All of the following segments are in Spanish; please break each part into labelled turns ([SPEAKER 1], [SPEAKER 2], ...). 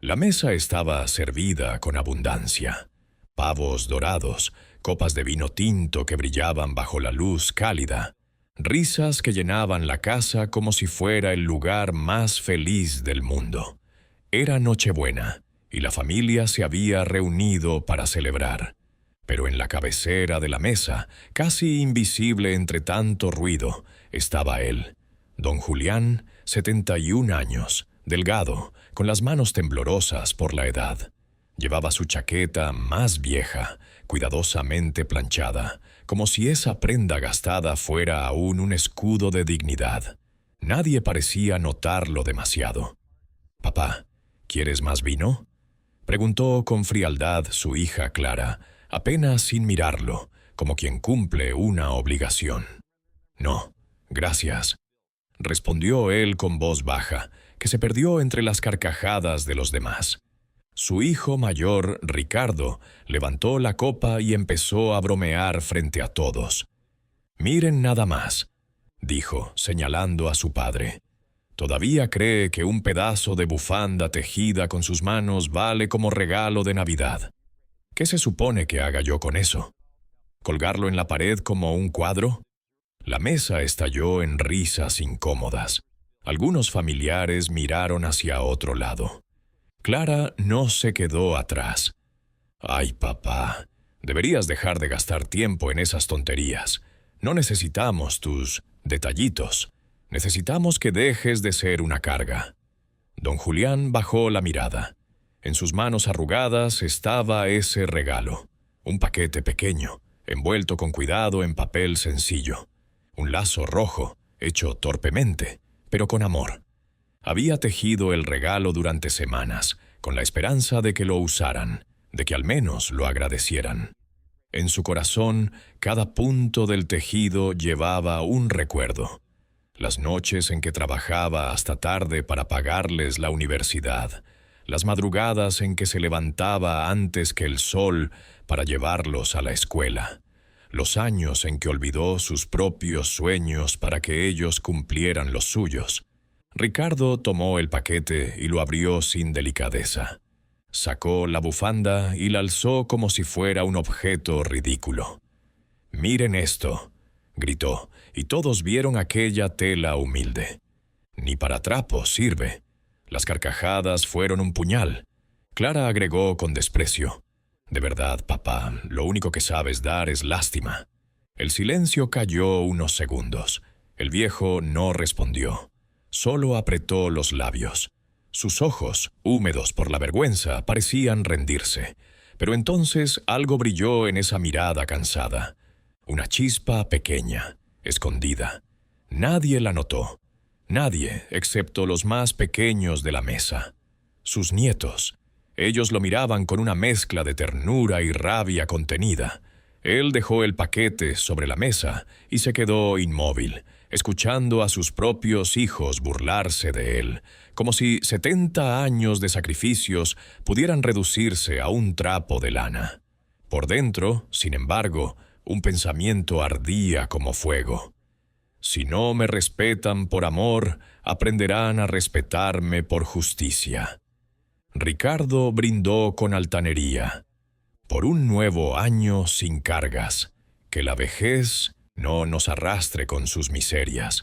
[SPEAKER 1] La mesa estaba servida con abundancia. Pavos dorados, copas de vino tinto que brillaban bajo la luz cálida, risas que llenaban la casa como si fuera el lugar más feliz del mundo. Era Nochebuena, y la familia se había reunido para celebrar. Pero en la cabecera de la mesa, casi invisible entre tanto ruido, estaba él, don Julián, 71 años, delgado, con las manos temblorosas por la edad. Llevaba su chaqueta más vieja, cuidadosamente planchada, como si esa prenda gastada fuera aún un escudo de dignidad. Nadie parecía notarlo demasiado. «Papá, ¿quieres más vino?», preguntó con frialdad su hija Clara, apenas sin mirarlo, como quien cumple una obligación. «No, gracias», respondió él con voz baja, que se perdió entre las carcajadas de los demás. Su hijo mayor, Ricardo, levantó la copa y empezó a bromear frente a todos. «Miren nada más», dijo, señalando a su padre. «Todavía cree que un pedazo de bufanda tejida con sus manos vale como regalo de Navidad. ¿Qué se supone que haga yo con eso? ¿Colgarlo en la pared como un cuadro?». La mesa estalló en risas incómodas. Algunos familiares miraron hacia otro lado. Clara no se quedó atrás. «Ay, papá, deberías dejar de gastar tiempo en esas tonterías. No necesitamos tus detallitos. Necesitamos que dejes de ser una carga». Don Julián bajó la mirada. En sus manos arrugadas estaba ese regalo. Un paquete pequeño, envuelto con cuidado en papel sencillo. Un lazo rojo, hecho torpemente, pero con amor. Había tejido el regalo durante semanas, con la esperanza de que lo usaran, de que al menos lo agradecieran. En su corazón, cada punto del tejido llevaba un recuerdo. Las noches en que trabajaba hasta tarde para pagarles la universidad, las madrugadas en que se levantaba antes que el sol para llevarlos a la escuela, los años en que olvidó sus propios sueños para que ellos cumplieran los suyos. Ricardo tomó el paquete y lo abrió sin delicadeza. Sacó la bufanda y la alzó como si fuera un objeto ridículo. «Miren esto», gritó, y todos vieron aquella tela humilde. «Ni para trapos sirve». Las carcajadas fueron un puñal. Clara agregó con desprecio: «De verdad, papá, lo único que sabes dar es lástima». El silencio cayó unos segundos. El viejo no respondió. Solo apretó los labios. Sus ojos, húmedos por la vergüenza, parecían rendirse. Pero entonces algo brilló en esa mirada cansada. Una chispa pequeña, escondida. Nadie la notó. Nadie, excepto los más pequeños de la mesa. Sus nietos. Ellos lo miraban con una mezcla de ternura y rabia contenida. Él dejó el paquete sobre la mesa y se quedó inmóvil, escuchando a sus propios hijos burlarse de él, como si 70 años de sacrificios pudieran reducirse a un trapo de lana. Por dentro, sin embargo, un pensamiento ardía como fuego. «Si no me respetan por amor, aprenderán a respetarme por justicia». Ricardo brindó con altanería. «Por un nuevo año sin cargas, que la vejez no nos arrastre con sus miserias».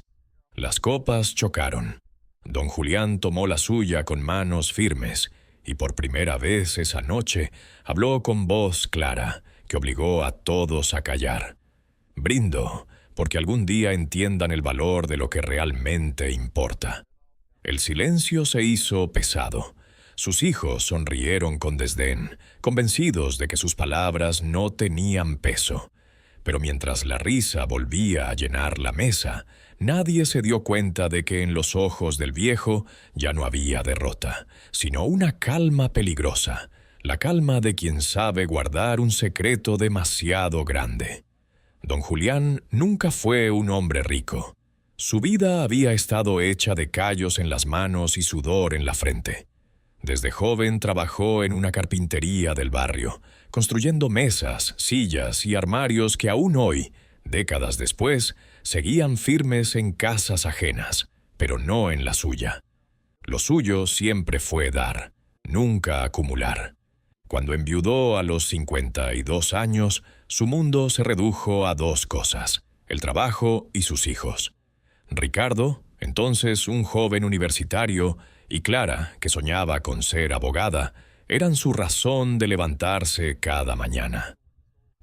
[SPEAKER 1] Las copas chocaron. Don Julián tomó la suya con manos firmes y por primera vez esa noche habló con voz clara que obligó a todos a callar. «Brindo porque algún día entiendan el valor de lo que realmente importa». El silencio se hizo pesado. Sus hijos sonrieron con desdén, convencidos de que sus palabras no tenían peso. Pero mientras la risa volvía a llenar la mesa, nadie se dio cuenta de que en los ojos del viejo ya no había derrota, sino una calma peligrosa, la calma de quien sabe guardar un secreto demasiado grande. Don Julián nunca fue un hombre rico. Su vida había estado hecha de callos en las manos y sudor en la frente. Desde joven trabajó en una carpintería del barrio, construyendo mesas, sillas y armarios que aún hoy, décadas después, seguían firmes en casas ajenas, pero no en la suya. Lo suyo siempre fue dar nunca acumular. Cuando enviudó a los 52 años, su mundo se redujo a dos cosas: el trabajo y sus hijos. Ricardo, entonces un joven universitario, y Clara, que soñaba con ser abogada, eran su razón de levantarse cada mañana.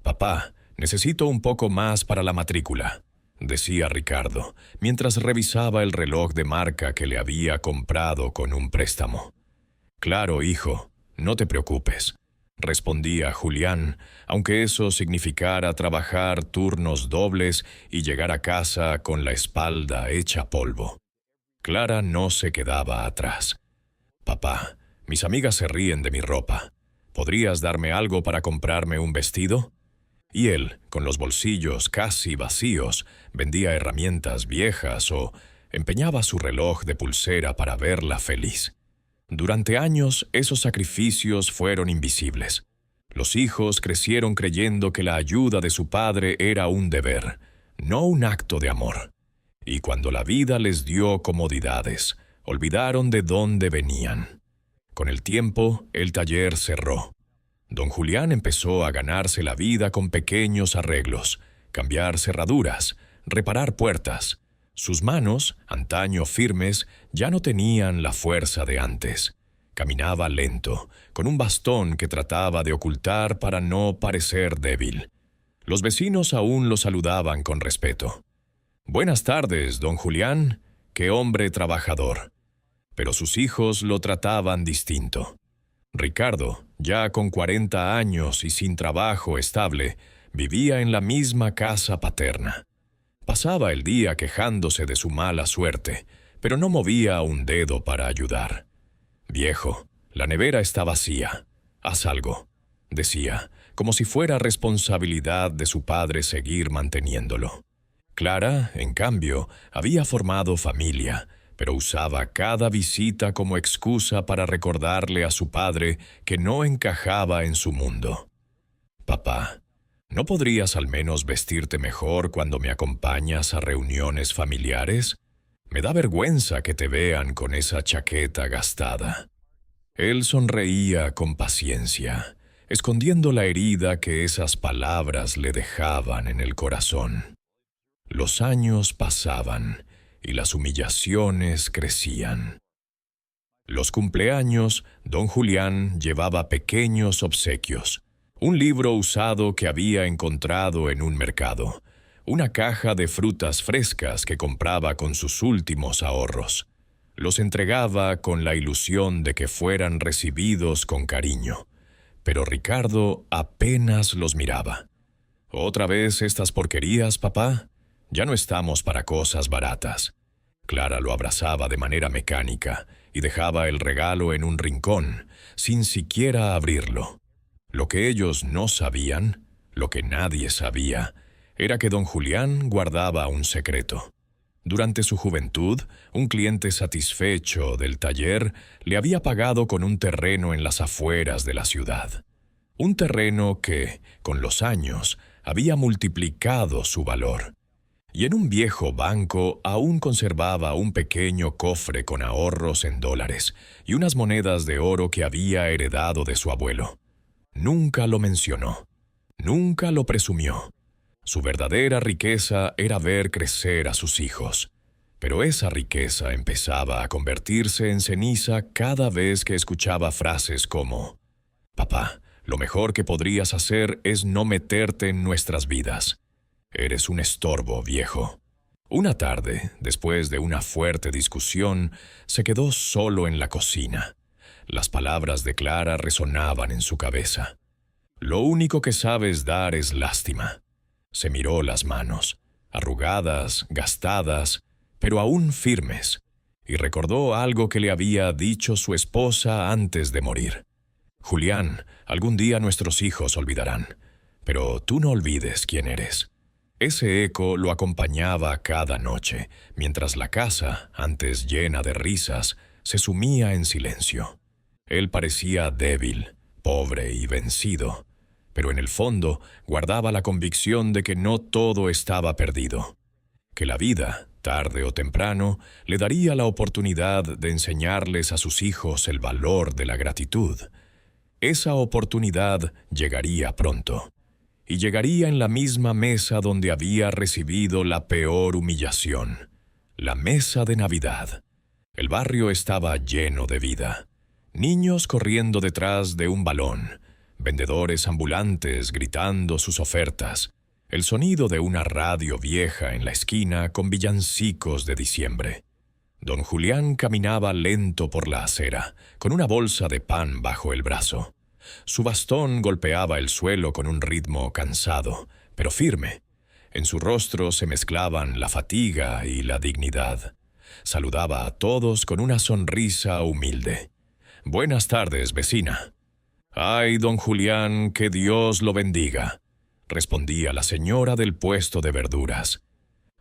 [SPEAKER 1] «Papá, necesito un poco más para la matrícula», decía Ricardo, mientras revisaba el reloj de marca que le había comprado con un préstamo. «Claro, hijo, no te preocupes», respondía Julián, aunque eso significara trabajar turnos dobles y llegar a casa con la espalda hecha polvo. Clara no se quedaba atrás. «Papá, mis amigas se ríen de mi ropa. ¿Podrías darme algo para comprarme un vestido?». Y él, con los bolsillos casi vacíos, vendía herramientas viejas o empeñaba su reloj de pulsera para verla feliz. Durante años, esos sacrificios fueron invisibles. Los hijos crecieron creyendo que la ayuda de su padre era un deber, no un acto de amor. Y cuando la vida les dio comodidades, olvidaron de dónde venían. Con el tiempo, el taller cerró. Don Julián empezó a ganarse la vida con pequeños arreglos, cambiar cerraduras, reparar puertas. Sus manos, antaño firmes, ya no tenían la fuerza de antes. Caminaba lento, con un bastón que trataba de ocultar para no parecer débil. Los vecinos aún lo saludaban con respeto. «Buenas tardes, don Julián. Qué hombre trabajador». Pero sus hijos lo trataban distinto. Ricardo, ya con 40 años y sin trabajo estable, vivía en la misma casa paterna. Pasaba el día quejándose de su mala suerte, pero no movía un dedo para ayudar. «Viejo, la nevera está vacía. Haz algo», decía, como si fuera responsabilidad de su padre seguir manteniéndolo. Clara, en cambio, había formado familia, pero usaba cada visita como excusa para recordarle a su padre que no encajaba en su mundo. «Papá, ¿no podrías al menos vestirte mejor cuando me acompañas a reuniones familiares? Me da vergüenza que te vean con esa chaqueta gastada». Él sonreía con paciencia, escondiendo la herida que esas palabras le dejaban en el corazón. Los años pasaban y las humillaciones crecían. Los cumpleaños, don Julián llevaba pequeños obsequios: un libro usado que había encontrado en un mercado, una caja de frutas frescas que compraba con sus últimos ahorros. Los entregaba con la ilusión de que fueran recibidos con cariño, pero Ricardo apenas los miraba. «¿Otra vez estas porquerías, papá? Ya no estamos para cosas baratas». Clara lo abrazaba de manera mecánica y dejaba el regalo en un rincón, sin siquiera abrirlo. Lo que ellos no sabían, lo que nadie sabía, era que don Julián guardaba un secreto. Durante su juventud, un cliente satisfecho del taller le había pagado con un terreno en las afueras de la ciudad. Un terreno que, con los años, había multiplicado su valor. Y en un viejo banco aún conservaba un pequeño cofre con ahorros en dólares y unas monedas de oro que había heredado de su abuelo. Nunca lo mencionó, nunca lo presumió. Su verdadera riqueza era ver crecer a sus hijos. Pero esa riqueza empezaba a convertirse en ceniza cada vez que escuchaba frases como: «Papá, lo mejor que podrías hacer es no meterte en nuestras vidas. Eres un estorbo, viejo». Una tarde, después de una fuerte discusión, se quedó solo en la cocina. Las palabras de Clara resonaban en su cabeza. «Lo único que sabes dar es lástima». Se miró las manos, arrugadas, gastadas, pero aún firmes, y recordó algo que le había dicho su esposa antes de morir. «Julián, algún día nuestros hijos olvidarán, pero tú no olvides quién eres». Ese eco lo acompañaba cada noche, mientras la casa, antes llena de risas, se sumía en silencio. Él parecía débil, pobre y vencido, pero en el fondo guardaba la convicción de que no todo estaba perdido. que la vida, tarde o temprano, le daría la oportunidad de enseñarles a sus hijos el valor de la gratitud. Esa oportunidad llegaría pronto, y llegaría en la misma mesa donde había recibido la peor humillación, la mesa de Navidad. El barrio estaba lleno de vida. Niños corriendo detrás de un balón, vendedores ambulantes gritando sus ofertas, el sonido de una radio vieja en la esquina con villancicos de diciembre. Don Julián caminaba lento por la acera, con una bolsa de pan bajo el brazo. Su bastón golpeaba el suelo con un ritmo cansado, pero firme. En su rostro se mezclaban la fatiga y la dignidad. Saludaba a todos con una sonrisa humilde. «Buenas tardes, vecina». «Ay, don Julián, que Dios lo bendiga», respondía la señora del puesto de verduras.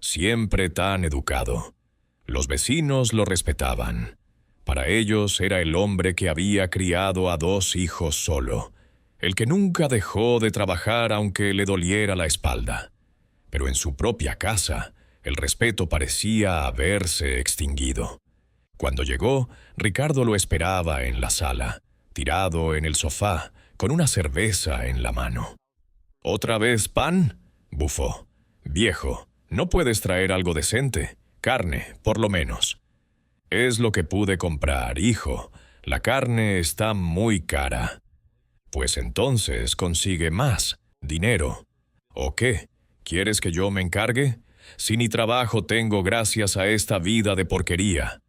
[SPEAKER 1] Siempre tan educado. Los vecinos lo respetaban. Para ellos era el hombre que había criado a 2 hijos solo, el que nunca dejó de trabajar aunque le doliera la espalda. Pero en su propia casa, el respeto parecía haberse extinguido. Cuando llegó, Ricardo lo esperaba en la sala, tirado en el sofá, con una cerveza en la mano. «¿Otra vez pan?», bufó. «Viejo, ¿no puedes traer algo decente? Carne, por lo menos». «Es lo que pude comprar, hijo. La carne está muy cara». «Pues entonces consigue más, dinero». «¿O qué? ¿Quieres que yo me encargue? Si ni trabajo tengo gracias a esta vida de porquería».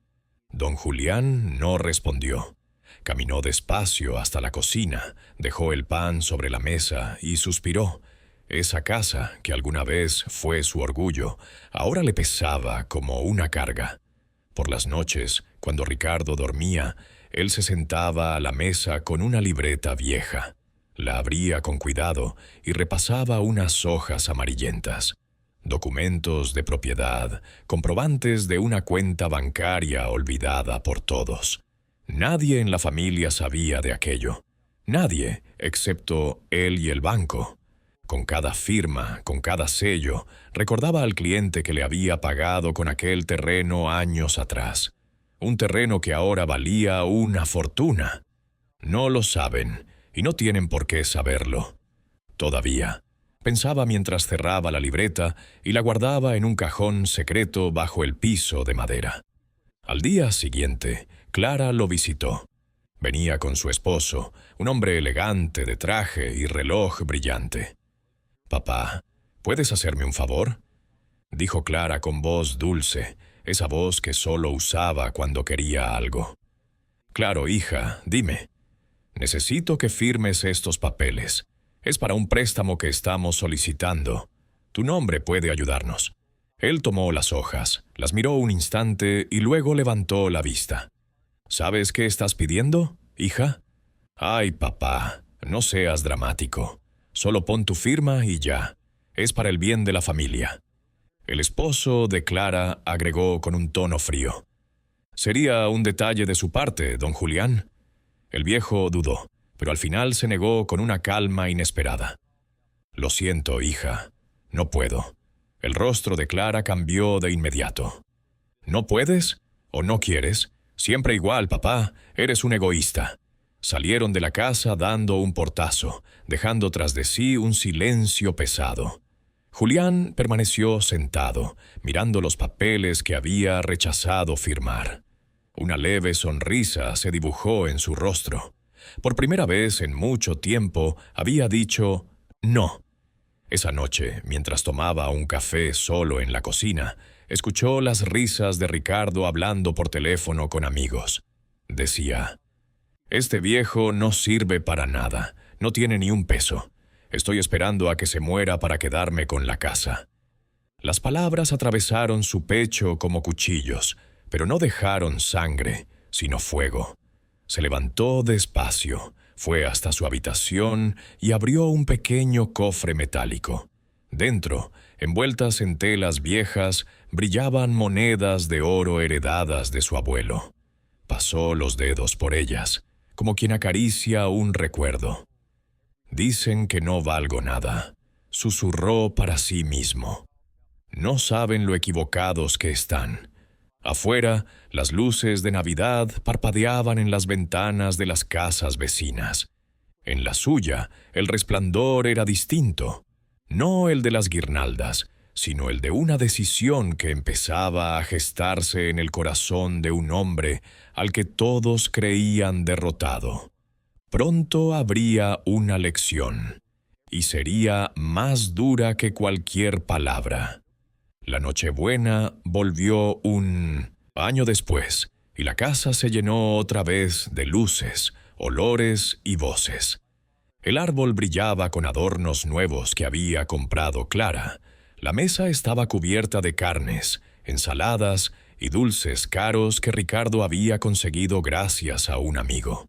[SPEAKER 1] Don Julián no respondió. Caminó despacio hasta la cocina, dejó el pan sobre la mesa y suspiró. Esa casa, que alguna vez fue su orgullo, ahora le pesaba como una carga. Por las noches, cuando Ricardo dormía, él se sentaba a la mesa con una libreta vieja. La abría con cuidado y repasaba unas hojas amarillentas. Documentos de propiedad, comprobantes de una cuenta bancaria olvidada por todos. Nadie en la familia sabía de aquello. Nadie, excepto él y el banco. Con cada firma, con cada sello, recordaba al cliente que le había pagado con aquel terreno años atrás. Un terreno que ahora valía una fortuna. No lo saben, y no tienen por qué saberlo. Todavía, pensaba mientras cerraba la libreta y la guardaba en un cajón secreto bajo el piso de madera. Al día siguiente, Clara lo visitó. Venía con su esposo, un hombre elegante de traje y reloj brillante. «Papá, ¿puedes hacerme un favor?», dijo Clara con voz dulce, esa voz que solo usaba cuando quería algo. «Claro, hija, dime». «Necesito que firmes estos papeles. Es para un préstamo que estamos solicitando. Tu nombre puede ayudarnos». Él tomó las hojas, las miró un instante y luego levantó la vista. «¿Sabes qué estás pidiendo, hija?». «Ay, papá, no seas dramático. Solo pon tu firma y ya. Es para el bien de la familia». El esposo de Clara agregó con un tono frío. «Sería un detalle de su parte, don Julián». El viejo dudó, pero al final se negó con una calma inesperada. «Lo siento, hija. No puedo». El rostro de Clara cambió de inmediato. «¿No puedes? ¿O no quieres? Siempre igual, papá. Eres un egoísta». Salieron de la casa dando un portazo, dejando tras de sí un silencio pesado. Julián permaneció sentado, mirando los papeles que había rechazado firmar. Una leve sonrisa se dibujó en su rostro. Por primera vez en mucho tiempo había dicho «no». Esa noche, mientras tomaba un café solo en la cocina, escuchó las risas de Ricardo hablando por teléfono con amigos. Decía: «Este viejo no sirve para nada, no tiene ni un peso. Estoy esperando a que se muera para quedarme con la casa». Las palabras atravesaron su pecho como cuchillos, pero no dejaron sangre, sino fuego. Se levantó despacio, fue hasta su habitación y abrió un pequeño cofre metálico. Dentro, envueltas en telas viejas, brillaban monedas de oro heredadas de su abuelo. Pasó los dedos por ellas, como quien acaricia un recuerdo. «Dicen que no valgo nada», susurró para sí mismo. No saben lo equivocados que están. Afuera, las luces de Navidad parpadeaban en las ventanas de las casas vecinas. En la suya, el resplandor era distinto. No el de las guirnaldas, sino el de una decisión que empezaba a gestarse en el corazón de un hombre al que todos creían derrotado. Pronto habría una lección, y sería más dura que cualquier palabra. La Nochebuena volvió un año después, y la casa se llenó otra vez de luces, olores y voces. El árbol brillaba con adornos nuevos que había comprado Clara. La mesa estaba cubierta de carnes, ensaladas y dulces caros que Ricardo había conseguido gracias a un amigo.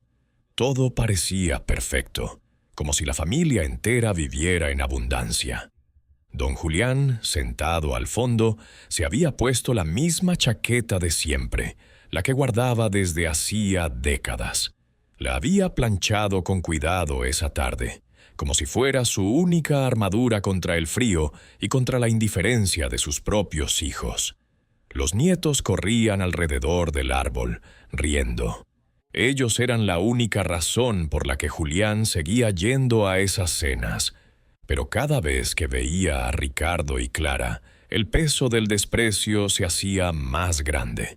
[SPEAKER 1] Todo parecía perfecto, como si la familia entera viviera en abundancia. Don Julián, sentado al fondo, se había puesto la misma chaqueta de siempre, la que guardaba desde hacía décadas. La había planchado con cuidado esa tarde, como si fuera su única armadura contra el frío y contra la indiferencia de sus propios hijos. Los nietos corrían alrededor del árbol, riendo. Ellos eran la única razón por la que Julián seguía yendo a esas cenas, pero cada vez que veía a Ricardo y Clara, el peso del desprecio se hacía más grande.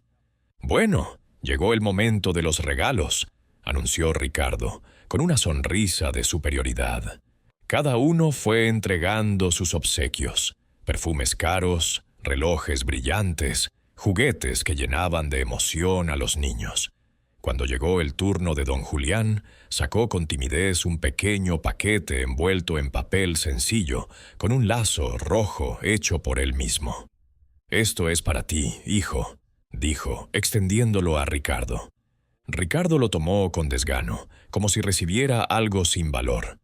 [SPEAKER 1] «Bueno, llegó el momento de los regalos», anunció Ricardo, con una sonrisa de superioridad. Cada uno fue entregando sus obsequios: perfumes caros, relojes brillantes, juguetes que llenaban de emoción a los niños. Cuando llegó el turno de don Julián, sacó con timidez un pequeño paquete envuelto en papel sencillo, con un lazo rojo hecho por él mismo. «Esto es para ti, hijo», dijo, extendiéndolo a Ricardo. Ricardo lo tomó con desgano, como si recibiera algo sin valor.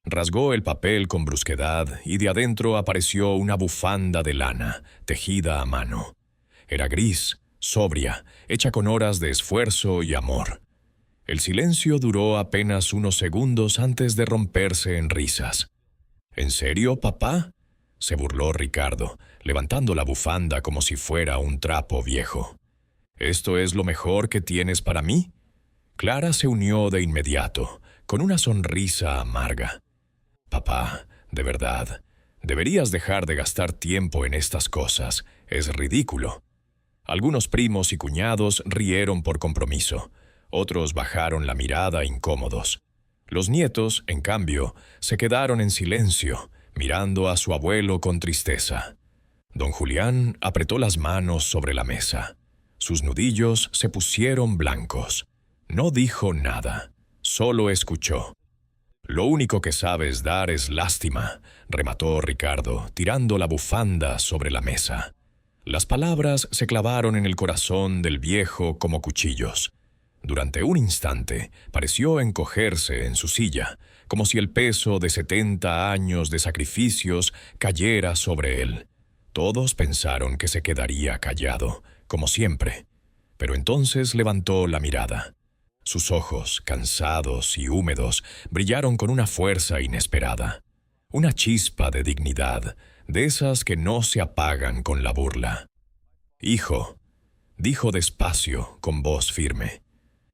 [SPEAKER 1] Rasgó el papel con brusquedad y de adentro apareció una bufanda de lana, tejida a mano. Era gris, sobria, hecha con horas de esfuerzo y amor. El silencio duró apenas unos segundos antes de romperse en risas. «¿En serio, papá?», se burló Ricardo, levantando la bufanda como si fuera un trapo viejo. «¿Esto es lo mejor que tienes para mí?». Clara se unió de inmediato, con una sonrisa amarga. «Papá, de verdad, deberías dejar de gastar tiempo en estas cosas. Es ridículo». Algunos primos y cuñados rieron por compromiso. Otros bajaron la mirada incómodos. Los nietos, en cambio, se quedaron en silencio, mirando a su abuelo con tristeza. Don Julián apretó las manos sobre la mesa. Sus nudillos se pusieron blancos. No dijo nada, solo escuchó. «Lo único que sabes dar es lástima», remató Ricardo, tirando la bufanda sobre la mesa. Las palabras se clavaron en el corazón del viejo como cuchillos. Durante un instante pareció encogerse en su silla, como si el peso de 70 años de sacrificios cayera sobre él. Todos pensaron que se quedaría callado, como siempre, pero entonces levantó la mirada. Sus ojos, cansados y húmedos, brillaron con una fuerza inesperada. Una chispa de dignidad, de esas que no se apagan con la burla. «Hijo», dijo despacio, con voz firme,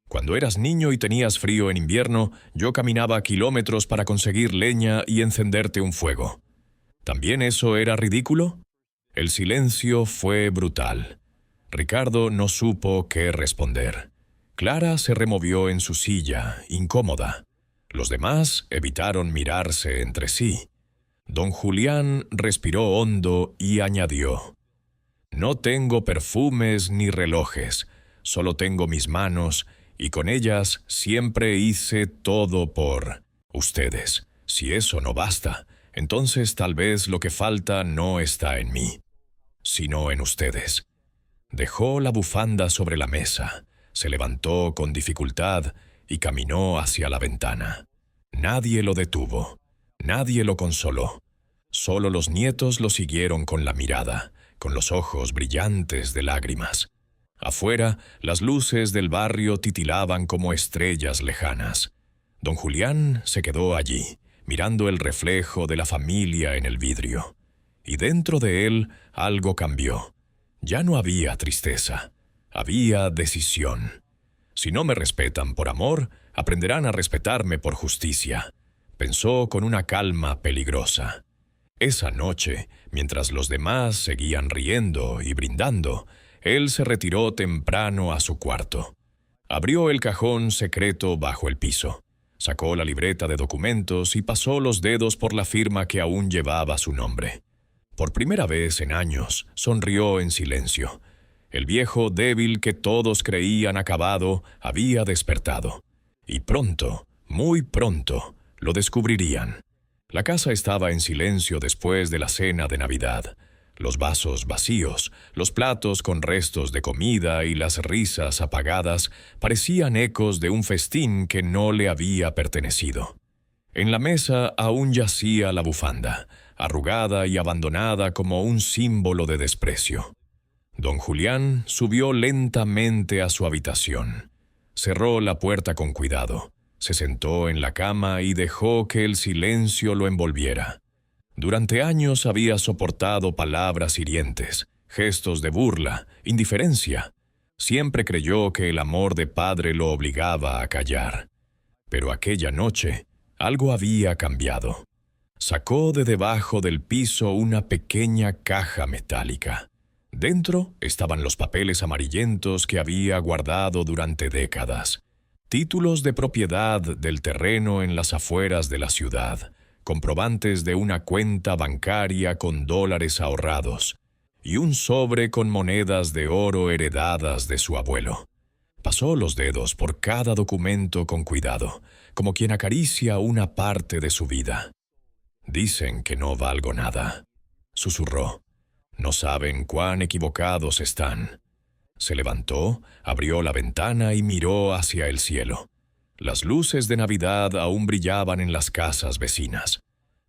[SPEAKER 1] «cuando eras niño y tenías frío en invierno, yo caminaba kilómetros para conseguir leña y encenderte un fuego. ¿También eso era ridículo?». El silencio fue brutal. Ricardo no supo qué responder. Clara se removió en su silla, incómoda. Los demás evitaron mirarse entre sí. Don Julián respiró hondo y añadió: «No tengo perfumes ni relojes, solo tengo mis manos, y con ellas siempre hice todo por ustedes. Si eso no basta, entonces tal vez lo que falta no está en mí, sino en ustedes». Dejó la bufanda sobre la mesa, se levantó con dificultad y caminó hacia la ventana. Nadie lo detuvo, nadie lo consoló. Solo los nietos lo siguieron con la mirada, con los ojos brillantes de lágrimas. Afuera, las luces del barrio titilaban como estrellas lejanas. Don Julián se quedó allí, mirando el reflejo de la familia en el vidrio. y dentro de él algo cambió. Ya no había tristeza, había decisión. Si no me respetan por amor, aprenderán a respetarme por justicia, pensó con una calma peligrosa. Esa noche, mientras los demás seguían riendo y brindando, él se retiró temprano a su cuarto. Abrió el cajón secreto bajo el piso, sacó la libreta de documentos y pasó los dedos por la firma que aún llevaba su nombre. Por primera vez en años, sonrió en silencio. El viejo débil que todos creían acabado había despertado. Y pronto, muy pronto, lo descubrirían. La casa estaba en silencio después de la cena de Navidad. Los vasos vacíos, los platos con restos de comida y las risas apagadas parecían ecos de un festín que no le había pertenecido. En la mesa aún yacía la bufanda, arrugada y abandonada como un símbolo de desprecio. Don Julián subió lentamente a su habitación. Cerró la puerta con cuidado, se sentó en la cama y dejó que el silencio lo envolviera. Durante años había soportado palabras hirientes, gestos de burla, indiferencia. Siempre creyó que el amor de padre lo obligaba a callar. Pero aquella noche, algo había cambiado. Sacó de debajo del piso una pequeña caja metálica. Dentro estaban los papeles amarillentos que había guardado durante décadas. Títulos de propiedad del terreno en las afueras de la ciudad, comprobantes de una cuenta bancaria con dólares ahorrados y un sobre con monedas de oro heredadas de su abuelo. Pasó los dedos por cada documento con cuidado, como quien acaricia una parte de su vida. «Dicen que no valgo nada», susurró. «No saben cuán equivocados están». Se levantó, abrió la ventana y miró hacia el cielo. Las luces de Navidad aún brillaban en las casas vecinas.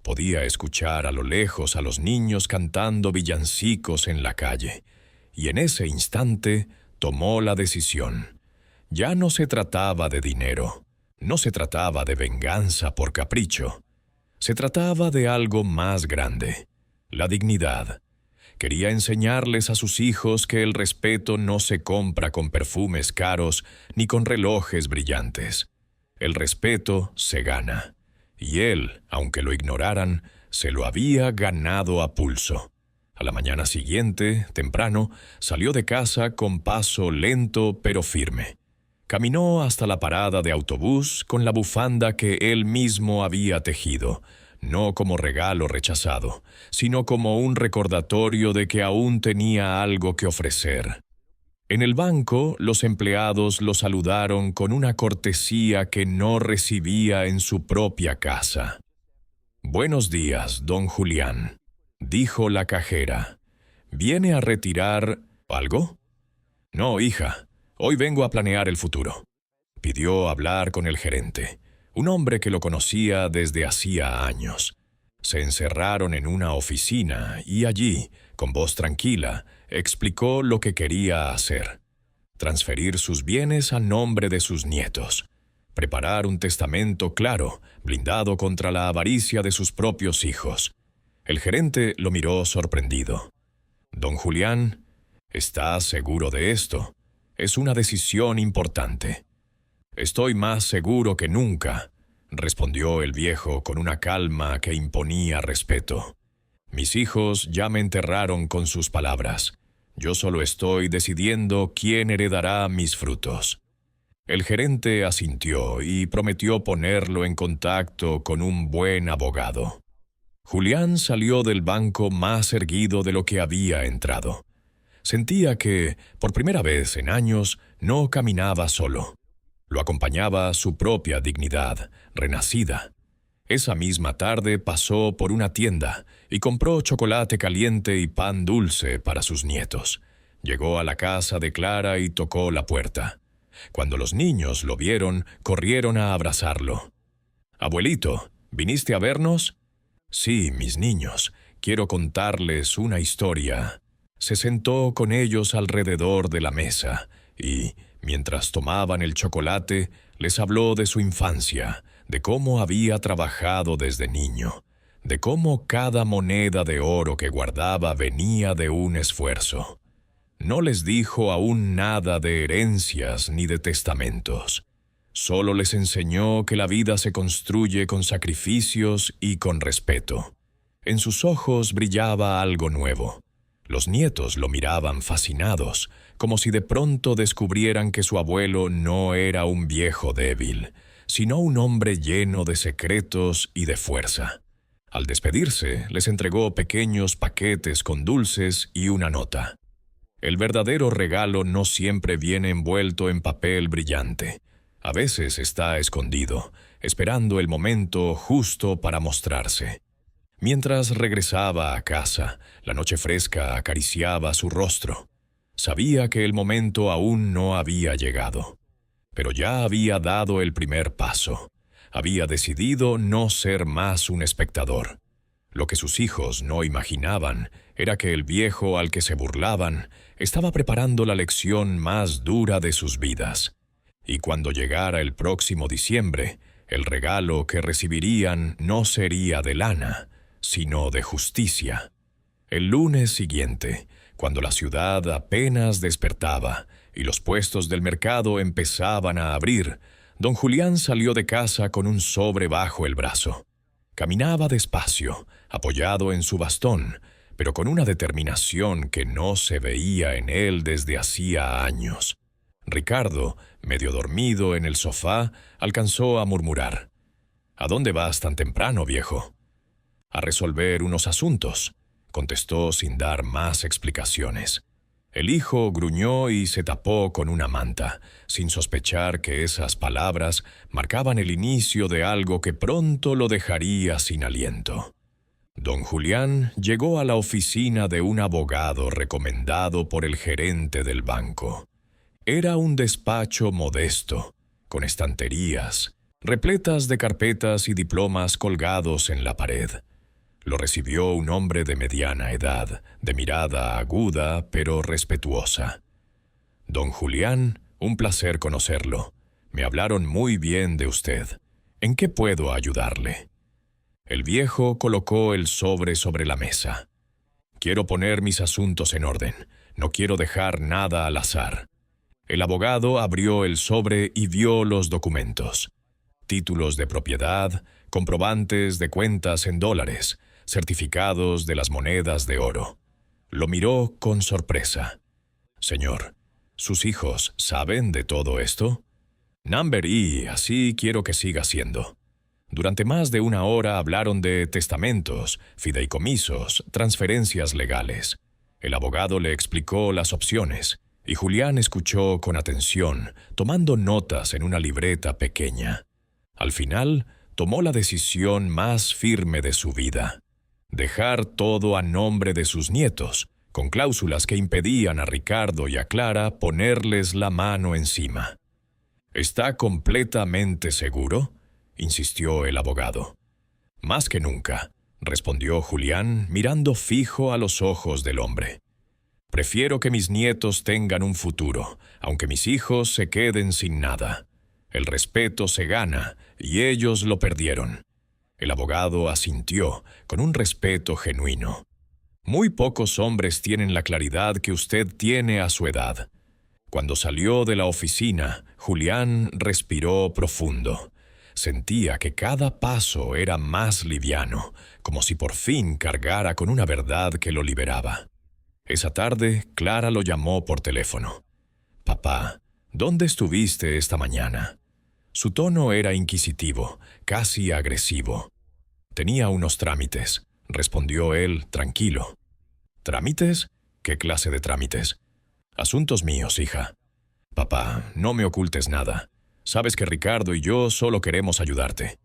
[SPEAKER 1] Podía escuchar a lo lejos a los niños cantando villancicos en la calle. Y en ese instante tomó la decisión. Ya no se trataba de dinero, no se trataba de venganza por capricho. Se trataba de algo más grande, la dignidad. Quería enseñarles a sus hijos que el respeto no se compra con perfumes caros ni con relojes brillantes. El respeto se gana, y él, aunque lo ignoraran, se lo había ganado a pulso. A la mañana siguiente, temprano, salió de casa con paso lento pero firme. Caminó hasta la parada de autobús con la bufanda que él mismo había tejido, no como regalo rechazado, sino como un recordatorio de que aún tenía algo que ofrecer. En el banco, los empleados lo saludaron con una cortesía que no recibía en su propia casa. «Buenos días, don Julián», dijo la cajera. «¿Viene a retirar algo?» «No, hija, hoy vengo a planear el futuro». Pidió hablar con el gerente, un hombre que lo conocía desde hacía años. Se encerraron en una oficina y allí, con voz tranquila, explicó lo que quería hacer. Transferir sus bienes a nombre de sus nietos. Preparar un testamento claro, blindado contra la avaricia de sus propios hijos. El gerente lo miró sorprendido. «Don Julián, ¿está seguro de esto? Es una decisión importante». «Estoy más seguro que nunca», respondió el viejo con una calma que imponía respeto. «Mis hijos ya me enterraron con sus palabras. Yo solo estoy decidiendo quién heredará mis frutos». El gerente asintió y prometió ponerlo en contacto con un buen abogado. Julián salió del banco más erguido de lo que había entrado. Sentía que, por primera vez en años, no caminaba solo. Lo acompañaba su propia dignidad, renacida. Esa misma tarde pasó por una tienda y compró chocolate caliente y pan dulce para sus nietos. Llegó a la casa de Clara y tocó la puerta. Cuando los niños lo vieron, corrieron a abrazarlo. «Abuelito, ¿viniste a vernos?» «Sí, mis niños, quiero contarles una historia». Se sentó con ellos alrededor de la mesa y, mientras tomaban el chocolate, les habló de su infancia, de cómo había trabajado desde niño, de cómo cada moneda de oro que guardaba venía de un esfuerzo. No les dijo aún nada de herencias ni de testamentos. Solo les enseñó que la vida se construye con sacrificios y con respeto. En sus ojos brillaba algo nuevo. Los nietos lo miraban fascinados, como si de pronto descubrieran que su abuelo no era un viejo débil, sino un hombre lleno de secretos y de fuerza. Al despedirse, les entregó pequeños paquetes con dulces y una nota. El verdadero regalo no siempre viene envuelto en papel brillante. A veces está escondido, esperando el momento justo para mostrarse. Mientras regresaba a casa, la noche fresca acariciaba su rostro. Sabía que el momento aún no había llegado, pero ya había dado el primer paso. Había decidido no ser más un espectador. Lo que sus hijos no imaginaban era que el viejo al que se burlaban estaba preparando la lección más dura de sus vidas. Y cuando llegara el próximo diciembre, el regalo que recibirían no sería de lana, sino de justicia. El lunes siguiente, cuando la ciudad apenas despertaba y los puestos del mercado empezaban a abrir, don Julián salió de casa con un sobre bajo el brazo. Caminaba despacio, apoyado en su bastón, pero con una determinación que no se veía en él desde hacía años. Ricardo, medio dormido en el sofá, alcanzó a murmurar: «¿A dónde vas tan temprano, viejo?» «A resolver unos asuntos», contestó sin dar más explicaciones. El hijo gruñó y se tapó con una manta, sin sospechar que esas palabras marcaban el inicio de algo que pronto lo dejaría sin aliento. Don Julián llegó a la oficina de un abogado recomendado por el gerente del banco. Era un despacho modesto, con estanterías, repletas de carpetas y diplomas colgados en la pared. Lo recibió un hombre de mediana edad, de mirada aguda pero respetuosa. «Don Julián, un placer conocerlo. Me hablaron muy bien de usted. ¿En qué puedo ayudarle?» El viejo colocó el sobre la mesa. «Quiero poner mis asuntos en orden. No quiero dejar nada al azar». El abogado abrió el sobre y vio los documentos. Títulos de propiedad, comprobantes de cuentas en dólares, certificados de las monedas de oro. Lo miró con sorpresa. «Señor, ¿sus hijos saben de todo esto?» «Number y así quiero que siga siendo». Durante más de una hora hablaron de testamentos, fideicomisos, transferencias legales. El abogado le explicó las opciones, y Julián escuchó con atención, tomando notas en una libreta pequeña. Al final, tomó la decisión más firme de su vida: dejar todo a nombre de sus nietos, con cláusulas que impedían a Ricardo y a Clara ponerles la mano encima. «¿Está completamente seguro?», insistió el abogado. «Más que nunca», respondió Julián, mirando fijo a los ojos del hombre. «Prefiero que mis nietos tengan un futuro, aunque mis hijos se queden sin nada. El respeto se gana, y ellos lo perdieron». El abogado asintió, con un respeto genuino. «Muy pocos hombres tienen la claridad que usted tiene a su edad». Cuando salió de la oficina, Julián respiró profundo. Sentía que cada paso era más liviano, como si por fin cargara con una verdad que lo liberaba. Esa tarde, Clara lo llamó por teléfono. «Papá, ¿dónde estuviste esta mañana?». Su tono era inquisitivo, casi agresivo. «Tenía unos trámites», respondió él, tranquilo. «¿Trámites? ¿Qué clase de trámites?» «Asuntos míos, hija». «Papá, no me ocultes nada. Sabes que Ricardo y yo solo queremos ayudarte».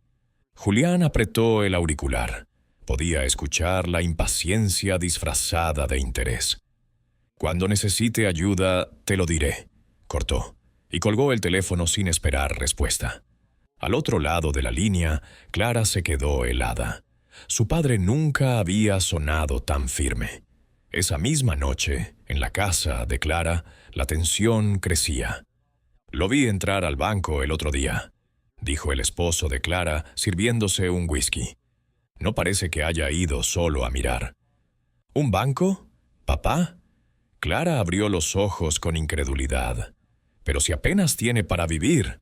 [SPEAKER 1] Julián apretó el auricular. Podía escuchar la impaciencia disfrazada de interés. «Cuando necesite ayuda, te lo diré», cortó, y colgó el teléfono sin esperar respuesta. Al otro lado de la línea, Clara se quedó helada. Su padre nunca había sonado tan firme. Esa misma noche, en la casa de Clara, la tensión crecía. «Lo vi entrar al banco el otro día», dijo el esposo de Clara, sirviéndose un whisky. No parece que haya ido solo a mirar. ¿Un banco? ¿Papá? Clara abrió los ojos con incredulidad. Pero si apenas tiene para vivir.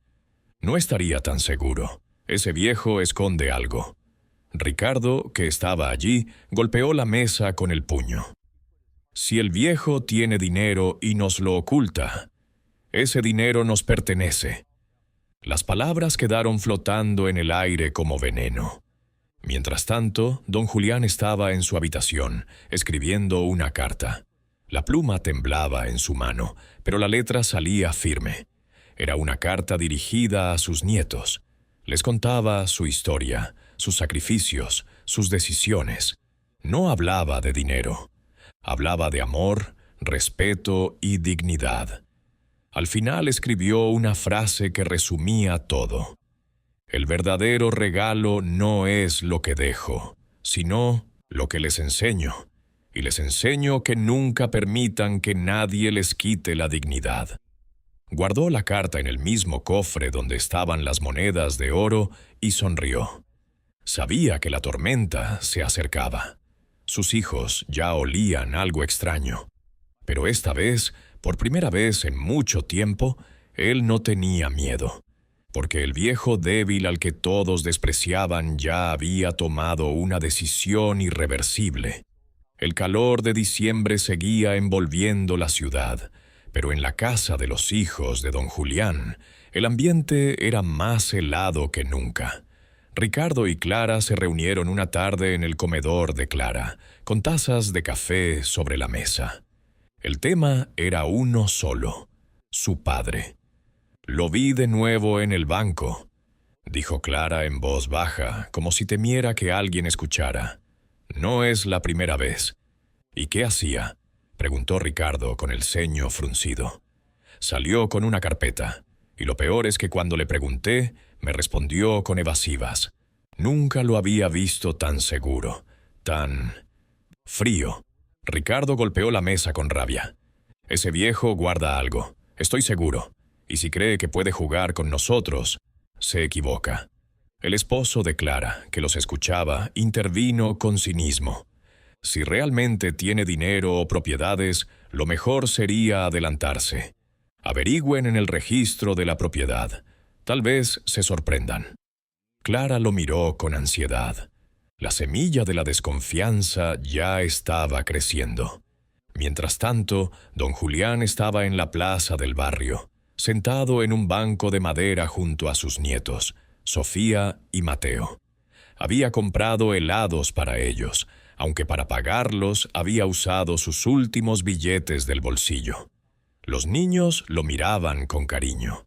[SPEAKER 1] No estaría tan seguro. Ese viejo esconde algo. Ricardo, que estaba allí, golpeó la mesa con el puño. Si el viejo tiene dinero y nos lo oculta, ese dinero nos pertenece. Las palabras quedaron flotando en el aire como veneno. Mientras tanto, don Julián estaba en su habitación, escribiendo una carta. La pluma temblaba en su mano, pero la letra salía firme. Era una carta dirigida a sus nietos. Les contaba su historia, sus sacrificios, sus decisiones. No hablaba de dinero. Hablaba de amor, respeto y dignidad. Al final escribió una frase que resumía todo. El verdadero regalo no es lo que dejo, sino lo que les enseño. Y les enseño que nunca permitan que nadie les quite la dignidad. Guardó la carta en el mismo cofre donde estaban las monedas de oro y sonrió. Sabía que la tormenta se acercaba. Sus hijos ya olían algo extraño. Pero esta vez, por primera vez en mucho tiempo, él no tenía miedo. Porque el viejo débil al que todos despreciaban ya había tomado una decisión irreversible. El calor de diciembre seguía envolviendo la ciudad, pero en la casa de los hijos de don Julián, el ambiente era más helado que nunca. Ricardo y Clara se reunieron una tarde en el comedor de Clara, con tazas de café sobre la mesa. El tema era uno solo, su padre. «Lo vi de nuevo en el banco», dijo Clara en voz baja, como si temiera que alguien escuchara. «No es la primera vez». «¿Y qué hacía?», preguntó Ricardo con el ceño fruncido. «Salió con una carpeta, y lo peor es que cuando le pregunté, me respondió con evasivas. Nunca lo había visto tan seguro, tan frío». Ricardo golpeó la mesa con rabia. «Ese viejo guarda algo, estoy seguro. Y si cree que puede jugar con nosotros, se equivoca». El esposo de Clara, que los escuchaba, intervino con cinismo. «Si realmente tiene dinero o propiedades, lo mejor sería adelantarse. Averigüen en el registro de la propiedad. Tal vez se sorprendan». Clara lo miró con ansiedad. La semilla de la desconfianza ya estaba creciendo. Mientras tanto, don Julián estaba en la plaza del barrio, sentado en un banco de madera junto a sus nietos, Sofía y Mateo. Había comprado helados para ellos, aunque para pagarlos había usado sus últimos billetes del bolsillo. Los niños lo miraban con cariño.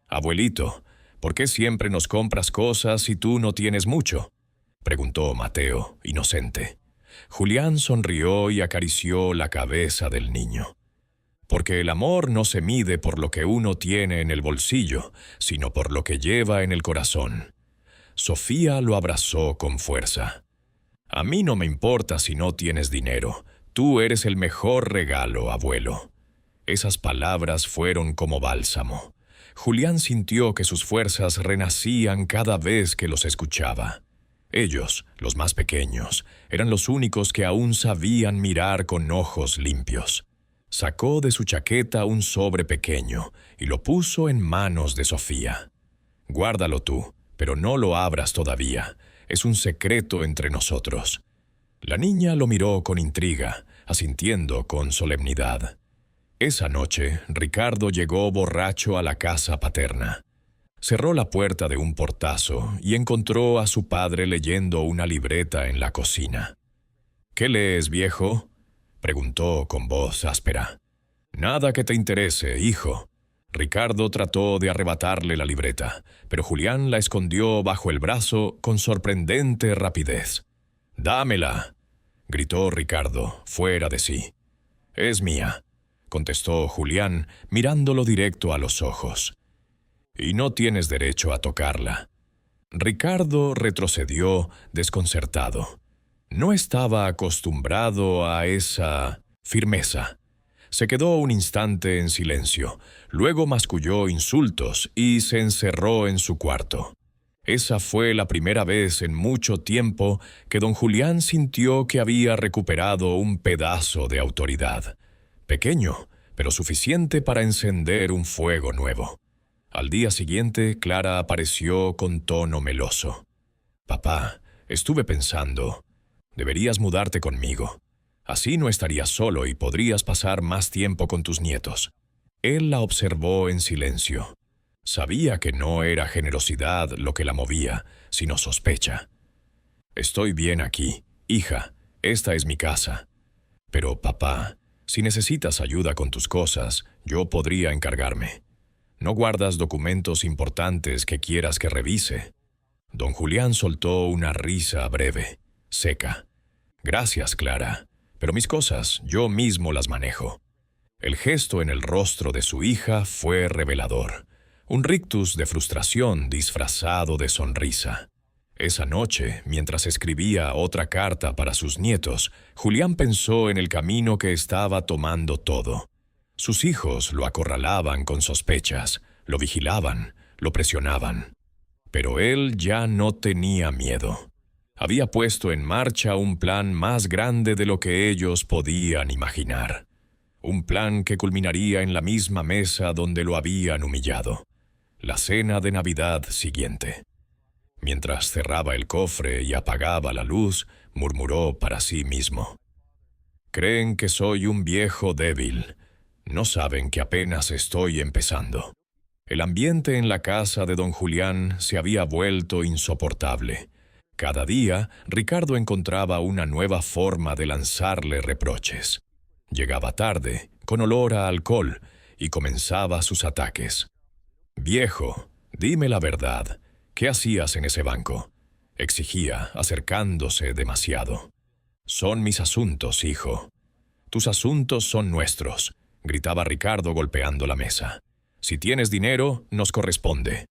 [SPEAKER 1] «Abuelito, ¿por qué siempre nos compras cosas si tú no tienes mucho?», preguntó Mateo, inocente. Julián sonrió y acarició la cabeza del niño. «Porque el amor no se mide por lo que uno tiene en el bolsillo, sino por lo que lleva en el corazón». Sofía lo abrazó con fuerza. «A mí no me importa si no tienes dinero. Tú eres el mejor regalo, abuelo». Esas palabras fueron como bálsamo. Julián sintió que sus fuerzas renacían cada vez que los escuchaba. Ellos, los más pequeños, eran los únicos que aún sabían mirar con ojos limpios. Sacó de su chaqueta un sobre pequeño y lo puso en manos de Sofía. «Guárdalo tú, pero no lo abras todavía. Es un secreto entre nosotros». La niña lo miró con intriga, asintiendo con solemnidad. Esa noche, Ricardo llegó borracho a la casa paterna. Cerró la puerta de un portazo y encontró a su padre leyendo una libreta en la cocina. «¿Qué lees, viejo?», preguntó con voz áspera. «Nada que te interese, hijo». Ricardo trató de arrebatarle la libreta, pero Julián la escondió bajo el brazo con sorprendente rapidez. «Dámela», gritó Ricardo, fuera de sí. «Es mía», contestó Julián, mirándolo directo a los ojos. «Y no tienes derecho a tocarla». Ricardo retrocedió desconcertado. No estaba acostumbrado a esa firmeza. Se quedó un instante en silencio, luego masculló insultos y se encerró en su cuarto. Esa fue la primera vez en mucho tiempo que don Julián sintió que había recuperado un pedazo de autoridad. Pequeño, pero suficiente para encender un fuego nuevo. Al día siguiente, Clara apareció con tono meloso. «Papá, estuve pensando, deberías mudarte conmigo. Así no estarías solo y podrías pasar más tiempo con tus nietos». Él la observó en silencio. Sabía que no era generosidad lo que la movía, sino sospecha. «Estoy bien aquí, hija, esta es mi casa. Pero, papá, si necesitas ayuda con tus cosas, yo podría encargarme. ¿No guardas documentos importantes que quieras que revise?» Don Julián soltó una risa breve, seca. «Gracias, Clara, pero mis cosas yo mismo las manejo». El gesto en el rostro de su hija fue revelador. Un rictus de frustración disfrazado de sonrisa. Esa noche, mientras escribía otra carta para sus nietos, Julián pensó en el camino que estaba tomando todo. Sus hijos lo acorralaban con sospechas, lo vigilaban, lo presionaban. Pero él ya no tenía miedo. Había puesto en marcha un plan más grande de lo que ellos podían imaginar. Un plan que culminaría en la misma mesa donde lo habían humillado. La cena de Navidad siguiente. Mientras cerraba el cofre y apagaba la luz, murmuró para sí mismo. «Creen que soy un viejo débil. No saben que apenas estoy empezando». El ambiente en la casa de don Julián se había vuelto insoportable. Cada día, Ricardo encontraba una nueva forma de lanzarle reproches. Llegaba tarde, con olor a alcohol, y comenzaba sus ataques. «Viejo, dime la verdad. ¿Qué hacías en ese banco?», exigía, acercándose demasiado. «Son mis asuntos, hijo». «Tus asuntos son nuestros», gritaba Ricardo golpeando la mesa. «Si tienes dinero, nos corresponde».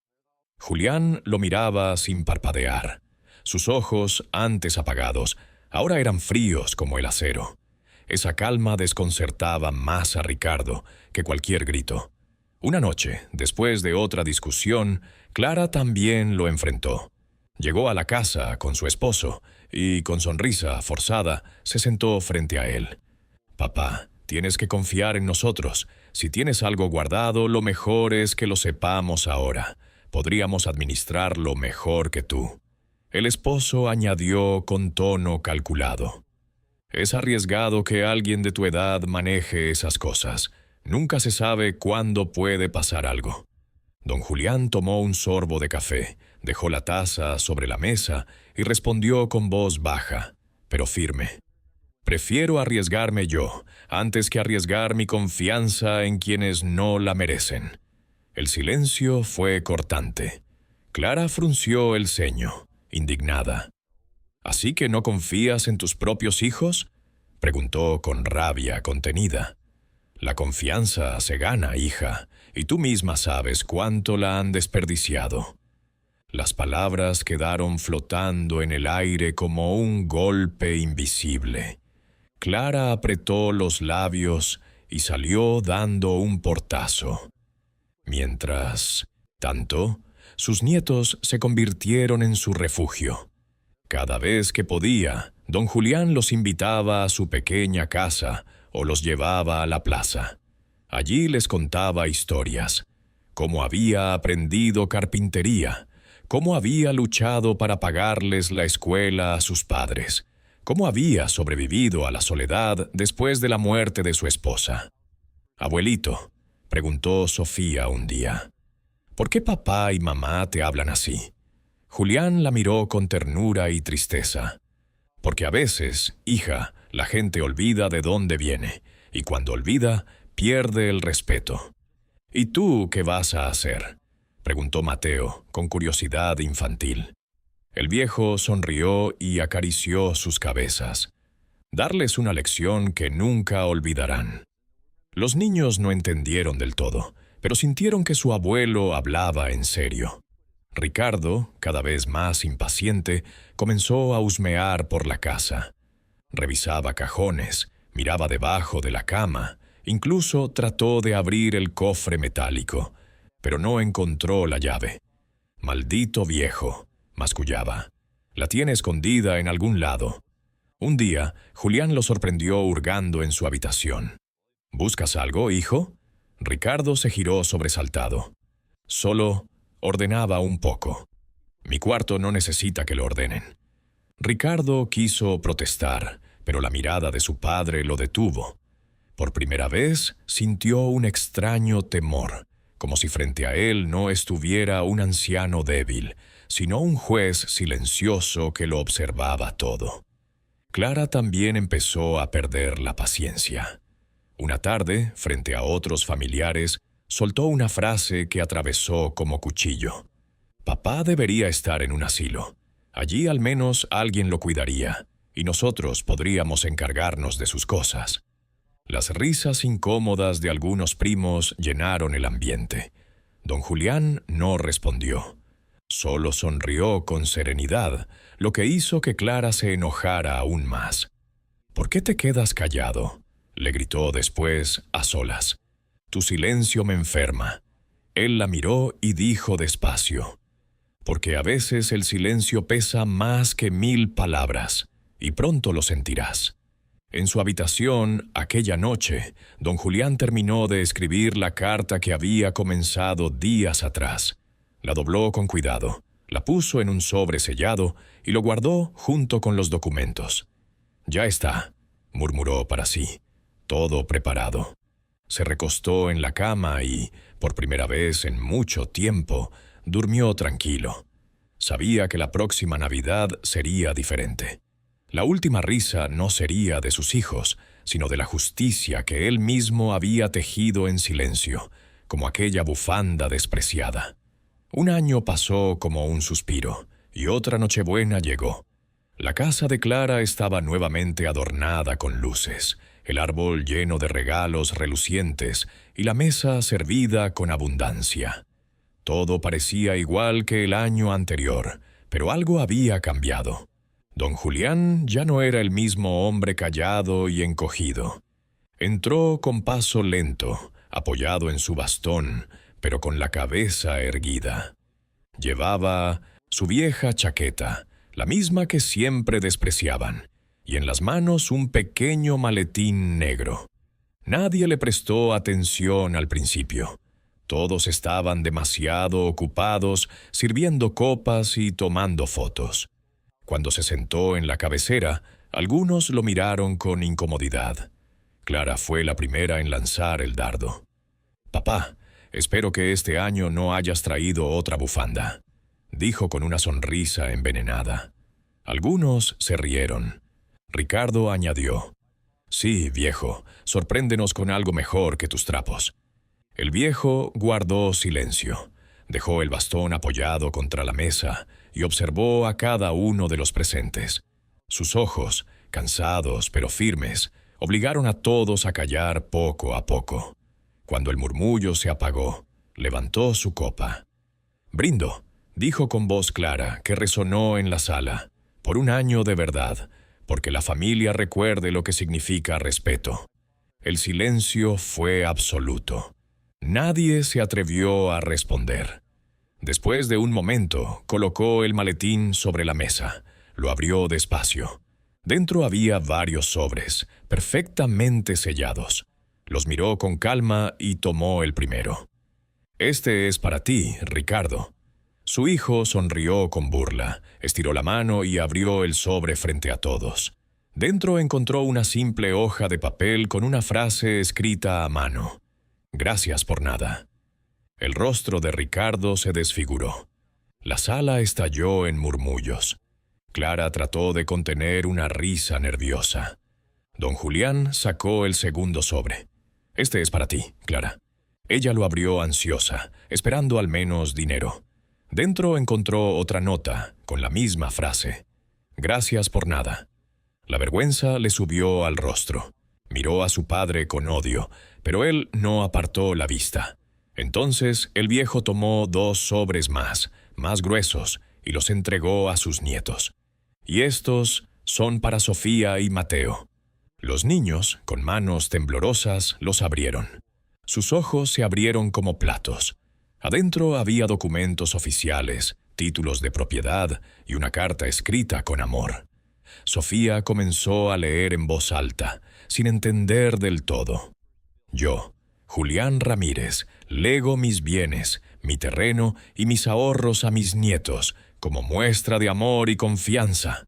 [SPEAKER 1] Julián lo miraba sin parpadear. Sus ojos, antes apagados, ahora eran fríos como el acero. Esa calma desconcertaba más a Ricardo que cualquier grito. Una noche, después de otra discusión, Clara también lo enfrentó. Llegó a la casa con su esposo y, con sonrisa forzada, se sentó frente a él. «Papá, tienes que confiar en nosotros. Si tienes algo guardado, lo mejor es que lo sepamos ahora. Podríamos administrarlo mejor que tú». El esposo añadió con tono calculado. «Es arriesgado que alguien de tu edad maneje esas cosas. Nunca se sabe cuándo puede pasar algo». Don Julián tomó un sorbo de café, dejó la taza sobre la mesa y respondió con voz baja, pero firme. «Prefiero arriesgarme yo, antes que arriesgar mi confianza en quienes no la merecen». El silencio fue cortante. Clara frunció el ceño, indignada. «¿Así que no confías en tus propios hijos?», preguntó con rabia contenida. «La confianza se gana, hija, y tú misma sabes cuánto la han desperdiciado». Las palabras quedaron flotando en el aire como un golpe invisible. Clara apretó los labios y salió dando un portazo. Mientras tanto, sus nietos se convirtieron en su refugio. Cada vez que podía, don Julián los invitaba a su pequeña casa o los llevaba a la plaza. Allí les contaba historias, cómo había aprendido carpintería, cómo había luchado para pagarles la escuela a sus padres, cómo había sobrevivido a la soledad después de la muerte de su esposa. «Abuelito», preguntó Sofía un día, «¿por qué papá y mamá te hablan así?». Julián la miró con ternura y tristeza. «Porque a veces, hija, la gente olvida de dónde viene, y cuando olvida, pierde el respeto». «¿Y tú qué vas a hacer?», preguntó Mateo, con curiosidad infantil. El viejo sonrió y acarició sus cabezas. «Darles una lección que nunca olvidarán». Los niños no entendieron del todo, pero sintieron que su abuelo hablaba en serio. Ricardo, cada vez más impaciente, comenzó a husmear por la casa. Revisaba cajones, miraba debajo de la cama, incluso trató de abrir el cofre metálico, pero no encontró la llave. «Maldito viejo», mascullaba. La tiene escondida en algún lado. Un día, Julián lo sorprendió hurgando en su habitación. ¿Buscas algo, hijo? Ricardo se giró sobresaltado. Solo ordenaba un poco. Mi cuarto no necesita que lo ordenen. Ricardo quiso protestar, pero la mirada de su padre lo detuvo. Por primera vez sintió un extraño temor, como si frente a él no estuviera un anciano débil, sino un juez silencioso que lo observaba todo. Clara también empezó a perder la paciencia. Una tarde, frente a otros familiares, soltó una frase que atravesó como cuchillo. Papá debería estar en un asilo. Allí al menos alguien lo cuidaría, y nosotros podríamos encargarnos de sus cosas. Las risas incómodas de algunos primos llenaron el ambiente. Don Julián no respondió. Solo sonrió con serenidad, lo que hizo que Clara se enojara aún más. «¿Por qué te quedas callado?», le gritó después a solas. «Tu silencio me enferma». Él la miró y dijo despacio: «Porque a veces el silencio pesa más que 1000 palabras, y pronto lo sentirás». En su habitación, aquella noche, don Julián terminó de escribir la carta que había comenzado días atrás. La dobló con cuidado, la puso en un sobre sellado y lo guardó junto con los documentos. «Ya está», murmuró para sí, «todo preparado». Se recostó en la cama y, por primera vez en mucho tiempo, durmió tranquilo. Sabía que la próxima Navidad sería diferente. La última risa no sería de sus hijos, sino de la justicia que él mismo había tejido en silencio, como aquella bufanda despreciada. Un año pasó como un suspiro, y otra Nochebuena llegó. La casa de Clara estaba nuevamente adornada con luces, el árbol lleno de regalos relucientes y la mesa servida con abundancia. Todo parecía igual que el año anterior, pero algo había cambiado. Don Julián ya no era el mismo hombre callado y encogido. Entró con paso lento, apoyado en su bastón, pero con la cabeza erguida. Llevaba su vieja chaqueta, la misma que siempre despreciaban, y en las manos un pequeño maletín negro. Nadie le prestó atención al principio. Todos estaban demasiado ocupados sirviendo copas y tomando fotos. Cuando se sentó en la cabecera, algunos lo miraron con incomodidad. Clara fue la primera en lanzar el dardo. «Papá, espero que este año no hayas traído otra bufanda», dijo con una sonrisa envenenada. Algunos se rieron. Ricardo añadió: «Sí, viejo, sorpréndenos con algo mejor que tus trapos». El viejo guardó silencio, dejó el bastón apoyado contra la mesa y observó a cada uno de los presentes. Sus ojos, cansados pero firmes, obligaron a todos a callar poco a poco. Cuando el murmullo se apagó, levantó su copa. «Brindo», dijo con voz clara que resonó en la sala, «por un año de verdad, porque la familia recuerde lo que significa respeto». El silencio fue absoluto. Nadie se atrevió a responder. Después de un momento, colocó el maletín sobre la mesa. Lo abrió despacio. Dentro había varios sobres, perfectamente sellados. Los miró con calma y tomó el primero. «Este es para ti, Ricardo». Su hijo sonrió con burla, estiró la mano y abrió el sobre frente a todos. Dentro encontró una simple hoja de papel con una frase escrita a mano: «Gracias por nada». El rostro de Ricardo se desfiguró. La sala estalló en murmullos. Clara trató de contener una risa nerviosa. Don Julián sacó el segundo sobre. «Este es para ti, Clara». Ella lo abrió ansiosa, esperando al menos dinero. Dentro encontró otra nota, con la misma frase: «Gracias por nada». La vergüenza le subió al rostro. Miró a su padre con odio, pero él no apartó la vista. Entonces el viejo tomó 2 sobres más gruesos, y los entregó a sus nietos. «Y estos son para Sofía y Mateo». Los niños, con manos temblorosas, los abrieron. Sus ojos se abrieron como platos. Adentro había documentos oficiales, títulos de propiedad y una carta escrita con amor. Sofía comenzó a leer en voz alta, sin entender del todo. Yo, Julián Ramírez, lego mis bienes, mi terreno y mis ahorros a mis nietos, como muestra de amor y confianza.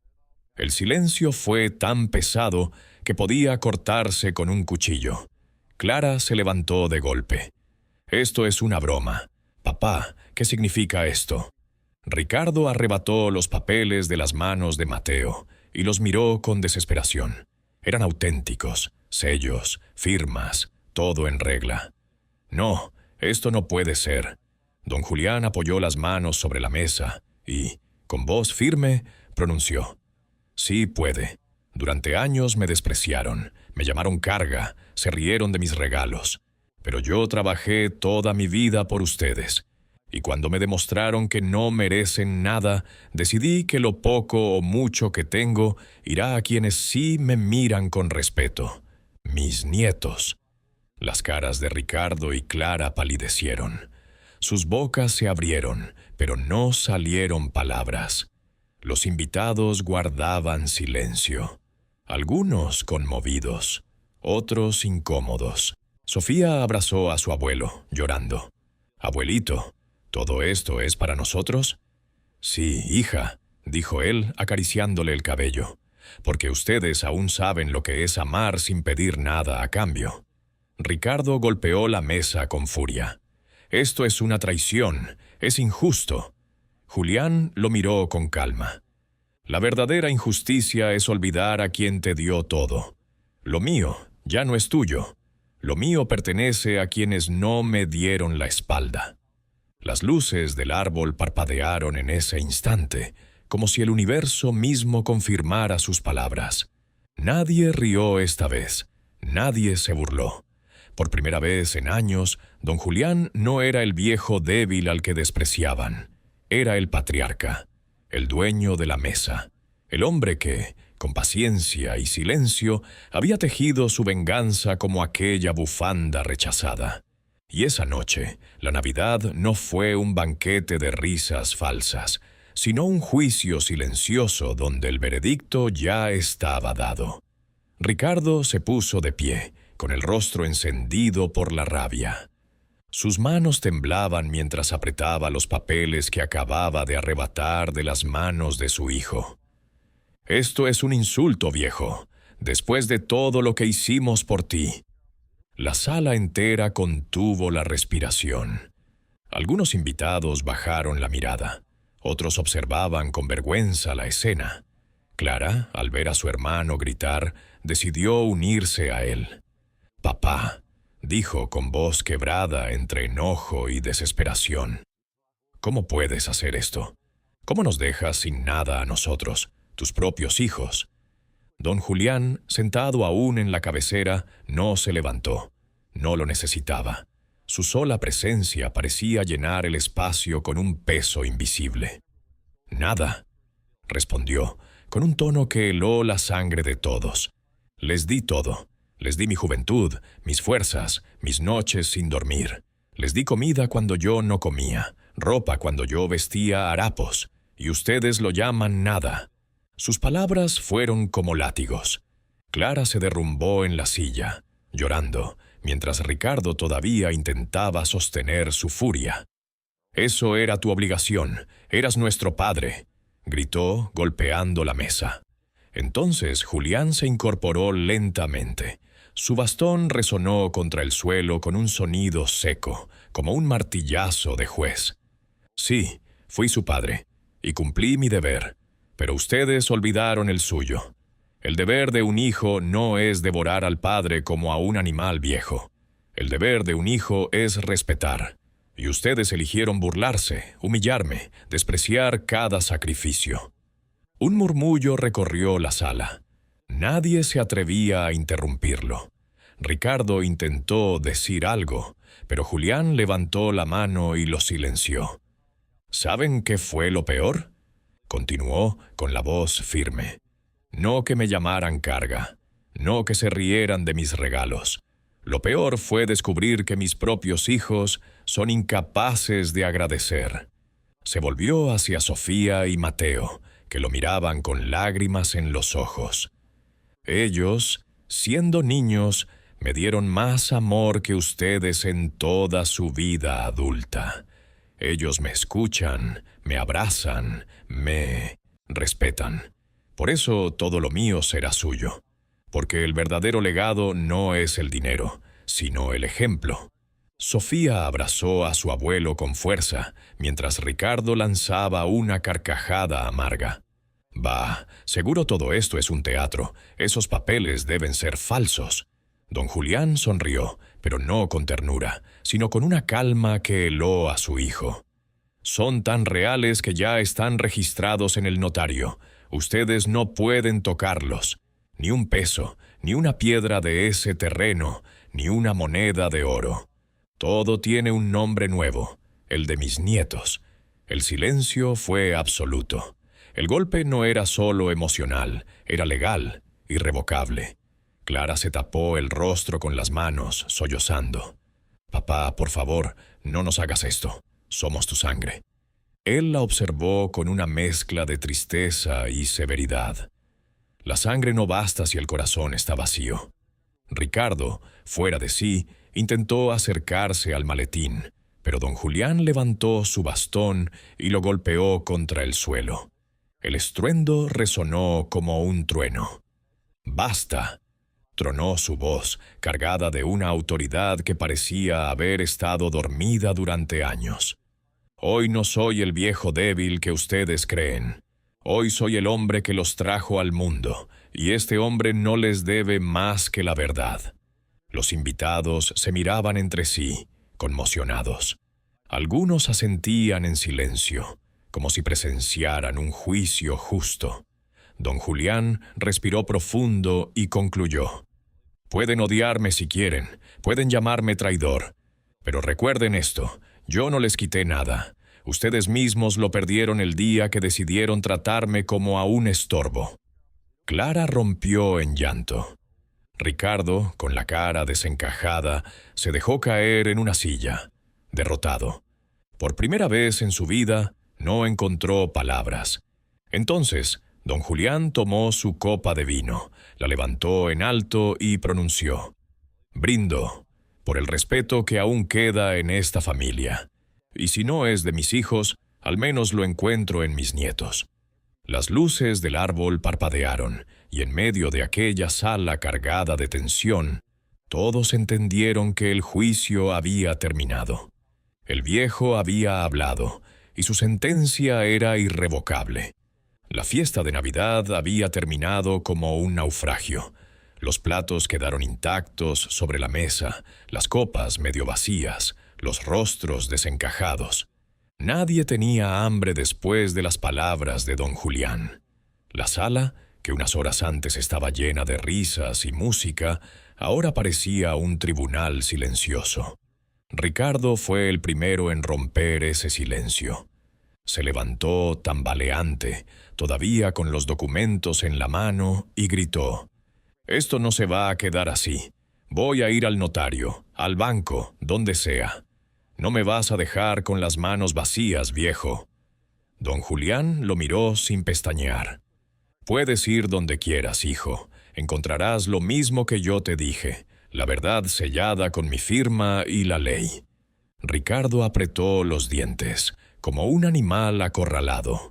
[SPEAKER 1] El silencio fue tan pesado que podía cortarse con un cuchillo. Clara se levantó de golpe. «Esto es una broma. Papá, ¿qué significa esto?» Ricardo arrebató los papeles de las manos de Mateo y los miró con desesperación. Eran auténticos, sellos, firmas, todo en regla. «No, esto no puede ser». Don Julián apoyó las manos sobre la mesa y, con voz firme, pronunció: «Sí puede. Durante años me despreciaron, me llamaron carga, se rieron de mis regalos. Pero yo trabajé toda mi vida por ustedes. Y cuando me demostraron que no merecen nada, decidí que lo poco o mucho que tengo irá a quienes sí me miran con respeto, mis nietos». Las caras de Ricardo y Clara palidecieron. Sus bocas se abrieron, pero no salieron palabras. Los invitados guardaban silencio, algunos conmovidos, otros incómodos. Sofía abrazó a su abuelo, llorando. «Abuelito, ¿todo esto es para nosotros?» «Sí, hija», dijo él, acariciándole el cabello, «porque ustedes aún saben lo que es amar sin pedir nada a cambio». Ricardo golpeó la mesa con furia. «Esto es una traición, es injusto». Julián lo miró con calma. «La verdadera injusticia es olvidar a quien te dio todo. Lo mío ya no es tuyo. Lo mío pertenece a quienes no me dieron la espalda». Las luces del árbol parpadearon en ese instante, como si el universo mismo confirmara sus palabras. Nadie rió esta vez, nadie se burló. Por primera vez en años, don Julián no era el viejo débil al que despreciaban. Era el patriarca, el dueño de la mesa, el hombre que, con paciencia y silencio, había tejido su venganza como aquella bufanda rechazada. Y esa noche, la Navidad no fue un banquete de risas falsas, sino un juicio silencioso donde el veredicto ya estaba dado. Ricardo se puso de pie, con el rostro encendido por la rabia. Sus manos temblaban mientras apretaba los papeles que acababa de arrebatar de las manos de su hijo. «Esto es un insulto, viejo, después de todo lo que hicimos por ti». La sala entera contuvo la respiración. Algunos invitados bajaron la mirada. Otros observaban con vergüenza la escena. Clara, al ver a su hermano gritar, decidió unirse a él. «Papá», dijo con voz quebrada entre enojo y desesperación, «¿cómo puedes hacer esto? ¿Cómo nos dejas sin nada a nosotros, tus propios hijos?» Don Julián, sentado aún en la cabecera, no se levantó. No lo necesitaba. Su sola presencia parecía llenar el espacio con un peso invisible. «Nada», respondió, con un tono que heló la sangre de todos. «Les di todo. Les di mi juventud, mis fuerzas, mis noches sin dormir. Les di comida cuando yo no comía, ropa cuando yo vestía harapos, y ustedes lo llaman nada». Sus palabras fueron como látigos. Clara se derrumbó en la silla, llorando, mientras Ricardo todavía intentaba sostener su furia. «Eso era tu obligación, eras nuestro padre», gritó, golpeando la mesa. Entonces Julián se incorporó lentamente. Su bastón resonó contra el suelo con un sonido seco, como un martillazo de juez. «Sí, fui su padre, y cumplí mi deber, pero ustedes olvidaron el suyo. El deber de un hijo no es devorar al padre como a un animal viejo. El deber de un hijo es respetar. Y ustedes eligieron burlarse, humillarme, despreciar cada sacrificio». Un murmullo recorrió la sala. Nadie se atrevía a interrumpirlo. Ricardo intentó decir algo, pero Julián levantó la mano y lo silenció. «¿Saben qué fue lo peor?», continuó con la voz firme. «No que me llamaran carga, no que se rieran de mis regalos. Lo peor fue descubrir que mis propios hijos son incapaces de agradecer. Se volvió hacia Sofía y Mateo, que lo miraban con lágrimas en los ojos. Ellos, siendo niños, me dieron más amor que ustedes en toda su vida adulta. Ellos me escuchan, me abrazan, me respetan. Por eso todo lo mío será suyo, porque el verdadero legado no es el dinero, sino el ejemplo. Sofía abrazó a su abuelo con fuerza, mientras Ricardo lanzaba una carcajada amarga. Bah, seguro todo esto es un teatro. Esos papeles deben ser falsos. Don Julián sonrió, pero no con ternura, sino con una calma que heló a su hijo. Son tan reales que ya están registrados en el notario. Ustedes no pueden tocarlos. Ni un peso, ni una piedra de ese terreno, ni una moneda de oro. Todo tiene un nombre nuevo, el de mis nietos. El silencio fue absoluto. El golpe no era solo emocional, era legal, irrevocable. Clara se tapó el rostro con las manos, sollozando. «Papá, por favor, no nos hagas esto. Somos tu sangre». Él la observó con una mezcla de tristeza y severidad. La sangre no basta si el corazón está vacío. Ricardo, fuera de sí, intentó acercarse al maletín, pero don Julián levantó su bastón y lo golpeó contra el suelo. El estruendo resonó como un trueno. «¡Basta!», tronó su voz, cargada de una autoridad que parecía haber estado dormida durante años. «Hoy no soy el viejo débil que ustedes creen. Hoy soy el hombre que los trajo al mundo, y este hombre no les debe más que la verdad». Los invitados se miraban entre sí, conmocionados. Algunos asentían en silencio, como si presenciaran un juicio justo. Don Julián respiró profundo y concluyó: «Pueden odiarme si quieren, pueden llamarme traidor, pero recuerden esto, yo no les quité nada. Ustedes mismos lo perdieron el día que decidieron tratarme como a un estorbo». Clara rompió en llanto. Ricardo, con la cara desencajada, se dejó caer en una silla, derrotado. Por primera vez en su vida, no encontró palabras. Entonces, don Julián tomó su copa de vino, la levantó en alto y pronunció: «Brindo por el respeto que aún queda en esta familia. Y si no es de mis hijos, al menos lo encuentro en mis nietos». Las luces del árbol parpadearon, y en medio de aquella sala cargada de tensión, todos entendieron que el juicio había terminado. El viejo había hablado, y su sentencia era irrevocable. La fiesta de Navidad había terminado como un naufragio. Los platos quedaron intactos sobre la mesa, las copas medio vacías, los rostros desencajados. Nadie tenía hambre después de las palabras de don Julián. La sala, que unas horas antes estaba llena de risas y música, ahora parecía un tribunal silencioso. Ricardo fue el primero en romper ese silencio. Se levantó tambaleante, todavía con los documentos en la mano, y gritó: «Esto no se va a quedar así. Voy a ir al notario, al banco, donde sea. No me vas a dejar con las manos vacías, viejo». Don Julián lo miró sin pestañear. «Puedes ir donde quieras, hijo. Encontrarás lo mismo que yo te dije, la verdad sellada con mi firma y la ley». Ricardo apretó los dientes, como un animal acorralado.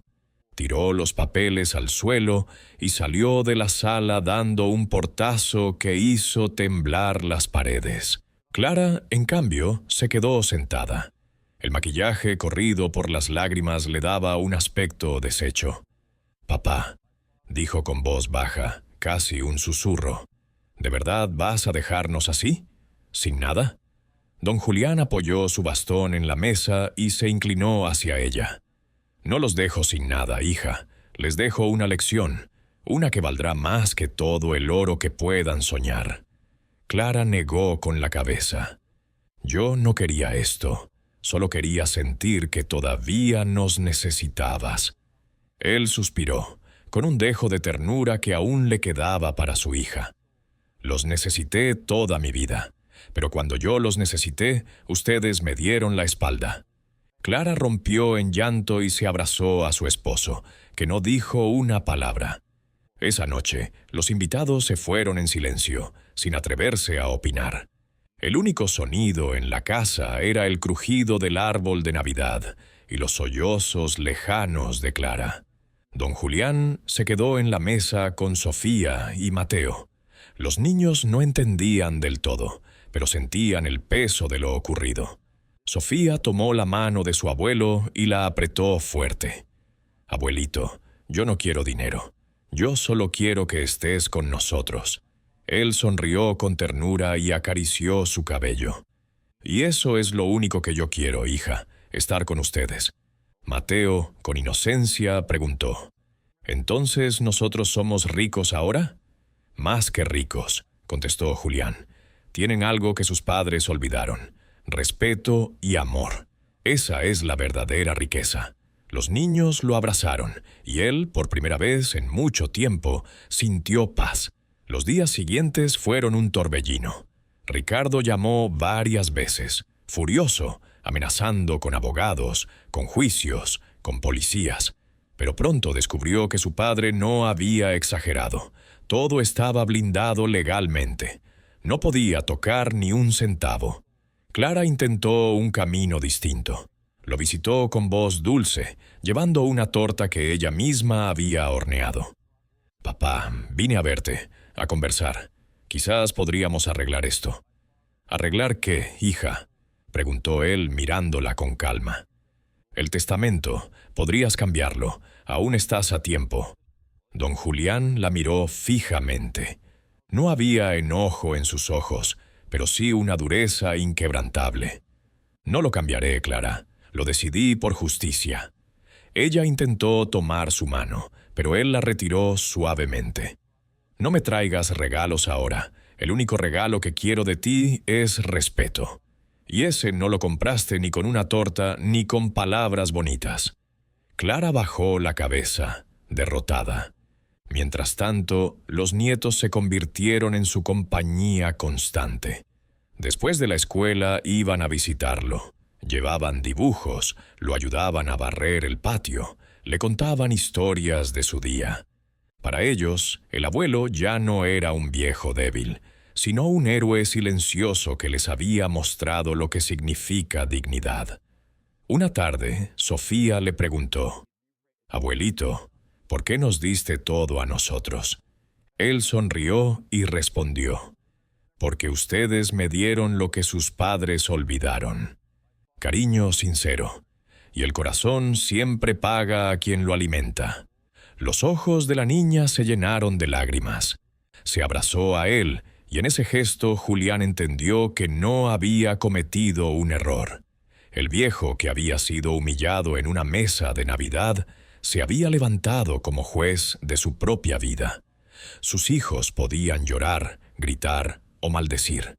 [SPEAKER 1] Tiró los papeles al suelo y salió de la sala dando un portazo que hizo temblar las paredes. Clara, en cambio, se quedó sentada. El maquillaje corrido por las lágrimas le daba un aspecto deshecho. «Papá», dijo con voz baja, casi un susurro, «¿de verdad vas a dejarnos así? ¿Sin nada?» Don Julián apoyó su bastón en la mesa y se inclinó hacia ella. «No los dejo sin nada, hija. Les dejo una lección, una que valdrá más que todo el oro que puedan soñar». Clara negó con la cabeza. «Yo no quería esto. Solo quería sentir que todavía nos necesitabas». Él suspiró, con un dejo de ternura que aún le quedaba para su hija. «Los necesité toda mi vida, pero cuando yo los necesité, ustedes me dieron la espalda. Clara rompió en llanto y se abrazó a su esposo, que no dijo una palabra. Esa noche, los invitados se fueron en silencio, sin atreverse a opinar. El único sonido en la casa era el crujido del árbol de Navidad y los sollozos lejanos de Clara. Don Julián se quedó en la mesa con Sofía y Mateo. Los niños no entendían del todo, pero sentían el peso de lo ocurrido. Sofía tomó la mano de su abuelo y la apretó fuerte. «Abuelito, yo no quiero dinero. Yo solo quiero que estés con nosotros». Él sonrió con ternura y acarició su cabello. «Y eso es lo único que yo quiero, hija, estar con ustedes». Mateo, con inocencia, preguntó: «¿Entonces nosotros somos ricos ahora?» «Más que ricos», contestó Julián. «Tienen algo que sus padres olvidaron: respeto y amor. Esa es la verdadera riqueza». Los niños lo abrazaron, y él, por primera vez en mucho tiempo, sintió paz. Los días siguientes fueron un torbellino. Ricardo llamó varias veces, furioso, amenazando con abogados, con juicios, con policías. Pero pronto descubrió que su padre no había exagerado. Todo estaba blindado legalmente. No podía tocar ni un centavo. Clara intentó un camino distinto. Lo visitó con voz dulce, llevando una torta que ella misma había horneado. «Papá, vine a verte, a conversar. Quizás podríamos arreglar esto». «¿Arreglar qué, hija?», preguntó él mirándola con calma. «El testamento, podrías cambiarlo, aún estás a tiempo». Don Julián la miró fijamente. No había enojo en sus ojos, pero sí una dureza inquebrantable. «No lo cambiaré, Clara. Lo decidí por justicia». Ella intentó tomar su mano, pero él la retiró suavemente. «No me traigas regalos ahora. El único regalo que quiero de ti es respeto. Y ese no lo compraste ni con una torta ni con palabras bonitas». Clara bajó la cabeza, derrotada. Mientras tanto, los nietos se convirtieron en su compañía constante. Después de la escuela iban a visitarlo. Llevaban dibujos, lo ayudaban a barrer el patio, le contaban historias de su día. Para ellos, el abuelo ya no era un viejo débil, sino un héroe silencioso que les había mostrado lo que significa dignidad. Una tarde, Sofía le preguntó: «Abuelito, ¿por qué nos diste todo a nosotros?». Él sonrió y respondió: «Porque ustedes me dieron lo que sus padres olvidaron». Cariño sincero, y el corazón siempre paga a quien lo alimenta. Los ojos de la niña se llenaron de lágrimas. Se abrazó a él, y en ese gesto Julián entendió que no había cometido un error. El viejo, que había sido humillado en una mesa de Navidad, se había levantado como juez de su propia vida. Sus hijos podían llorar, gritar o maldecir,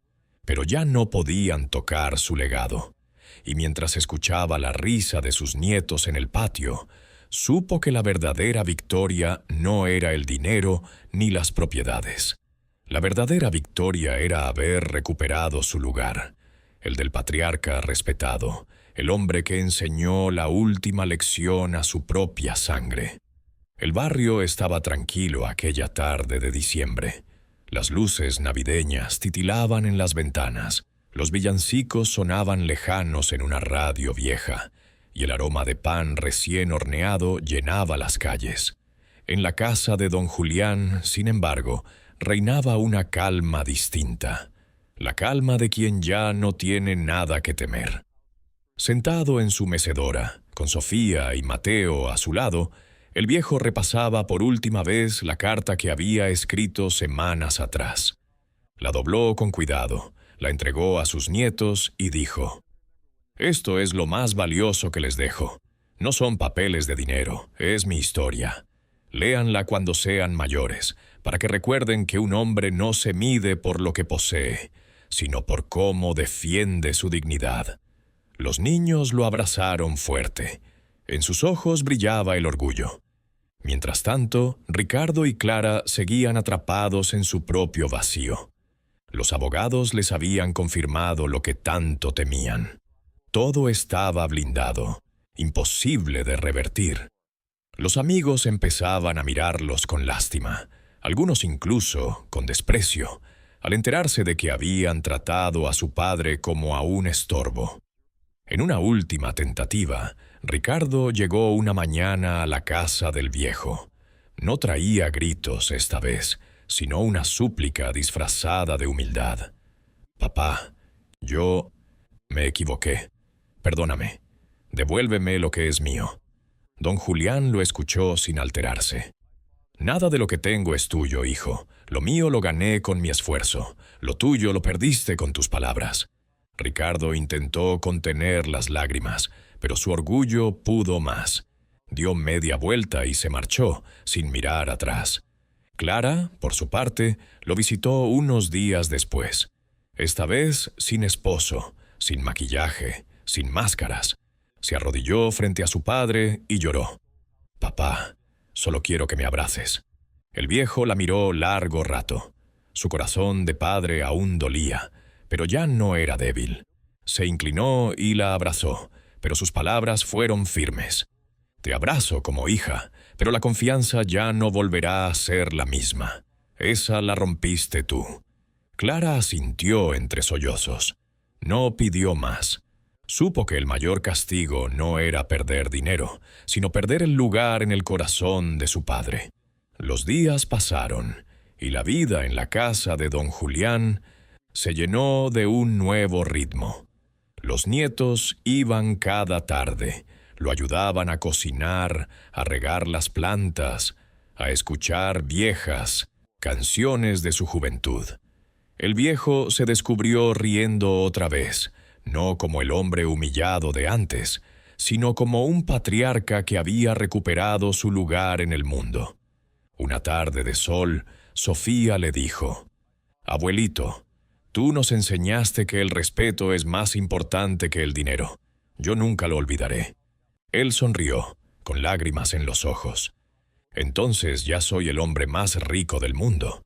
[SPEAKER 1] pero ya no podían tocar su legado. Y mientras escuchaba la risa de sus nietos en el patio, supo que la verdadera victoria no era el dinero ni las propiedades. La verdadera victoria era haber recuperado su lugar, el del patriarca respetado, el hombre que enseñó la última lección a su propia sangre. El barrio estaba tranquilo aquella tarde de diciembre. Las luces navideñas titilaban en las ventanas. Los villancicos sonaban lejanos en una radio vieja, y el aroma de pan recién horneado llenaba las calles. En la casa de don Julián, sin embargo, reinaba una calma distinta, la calma de quien ya no tiene nada que temer. Sentado en su mecedora, con Sofía y Mateo a su lado, el viejo repasaba por última vez la carta que había escrito semanas atrás. La dobló con cuidado, la entregó a sus nietos y dijo: «Esto es lo más valioso que les dejo. No son papeles de dinero, es mi historia. Léanla cuando sean mayores, para que recuerden que un hombre no se mide por lo que posee, sino por cómo defiende su dignidad». Los niños lo abrazaron fuerte. En sus ojos brillaba el orgullo. Mientras tanto, Ricardo y Clara seguían atrapados en su propio vacío. Los abogados les habían confirmado lo que tanto temían. Todo estaba blindado, imposible de revertir. Los amigos empezaban a mirarlos con lástima, algunos incluso con desprecio, al enterarse de que habían tratado a su padre como a un estorbo. En una última tentativa, Ricardo llegó una mañana a la casa del viejo. No traía gritos esta vez, sino una súplica disfrazada de humildad. «Papá, yo me equivoqué. Perdóname. Devuélveme lo que es mío». Don Julián lo escuchó sin alterarse. «Nada de lo que tengo es tuyo, hijo. Lo mío lo gané con mi esfuerzo. Lo tuyo lo perdiste con tus palabras». Ricardo intentó contener las lágrimas, pero su orgullo pudo más. Dio media vuelta y se marchó, sin mirar atrás. Clara, por su parte, lo visitó unos días después. Esta vez sin esposo, sin maquillaje, sin máscaras. Se arrodilló frente a su padre y lloró. «Papá, solo quiero que me abraces». El viejo la miró largo rato. Su corazón de padre aún dolía, pero ya no era débil. Se inclinó y la abrazó, pero sus palabras fueron firmes. «Te abrazo como hija, pero la confianza ya no volverá a ser la misma. Esa la rompiste tú». Clara asintió entre sollozos. No pidió más. Supo que el mayor castigo no era perder dinero, sino perder el lugar en el corazón de su padre. Los días pasaron, y la vida en la casa de don Julián se llenó de un nuevo ritmo. Los nietos iban cada tarde, lo ayudaban a cocinar, a regar las plantas, a escuchar viejas canciones de su juventud. El viejo se descubrió riendo otra vez, no como el hombre humillado de antes, sino como un patriarca que había recuperado su lugar en el mundo. Una tarde de sol, Sofía le dijo: «Abuelito, tú nos enseñaste que el respeto es más importante que el dinero. Yo nunca lo olvidaré». Él sonrió, con lágrimas en los ojos. «Entonces ya soy el hombre más rico del mundo».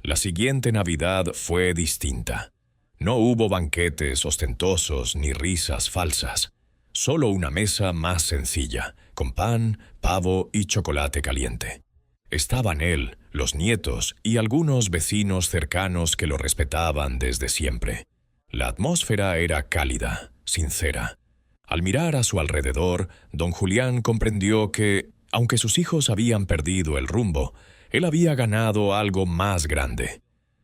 [SPEAKER 1] La siguiente Navidad fue distinta. No hubo banquetes ostentosos ni risas falsas. Solo una mesa más sencilla, con pan, pavo y chocolate caliente. Estaban él, los nietos y algunos vecinos cercanos que lo respetaban desde siempre. La atmósfera era cálida, sincera. Al mirar a su alrededor, don Julián comprendió que, aunque sus hijos habían perdido el rumbo, él había ganado algo más grande.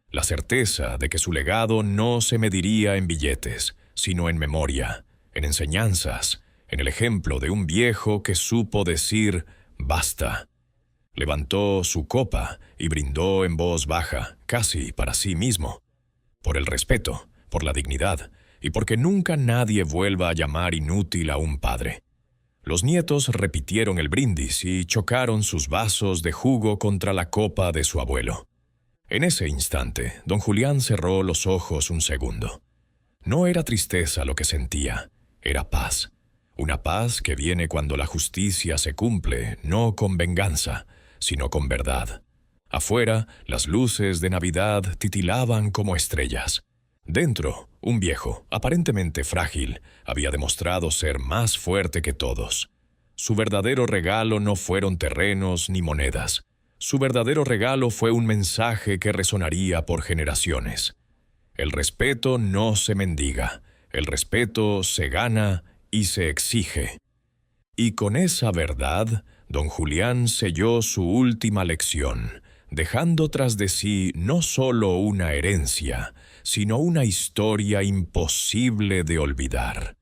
[SPEAKER 1] La certeza de que su legado no se mediría en billetes, sino en memoria, en enseñanzas, en el ejemplo de un viejo que supo decir «basta». Levantó su copa y brindó en voz baja, casi para sí mismo. Por el respeto, por la dignidad, y porque nunca nadie vuelva a llamar inútil a un padre. Los nietos repitieron el brindis y chocaron sus vasos de jugo contra la copa de su abuelo. En ese instante, don Julián cerró los ojos un segundo. No era tristeza lo que sentía, era paz. Una paz que viene cuando la justicia se cumple, no con venganza, sino con verdad. Afuera, las luces de Navidad titilaban como estrellas. Dentro, un viejo, aparentemente frágil, había demostrado ser más fuerte que todos. Su verdadero regalo no fueron terrenos ni monedas. Su verdadero regalo fue un mensaje que resonaría por generaciones. El respeto no se mendiga, el respeto se gana y se exige. Y con esa verdad, don Julián selló su última lección, dejando tras de sí no solo una herencia, sino una historia imposible de olvidar.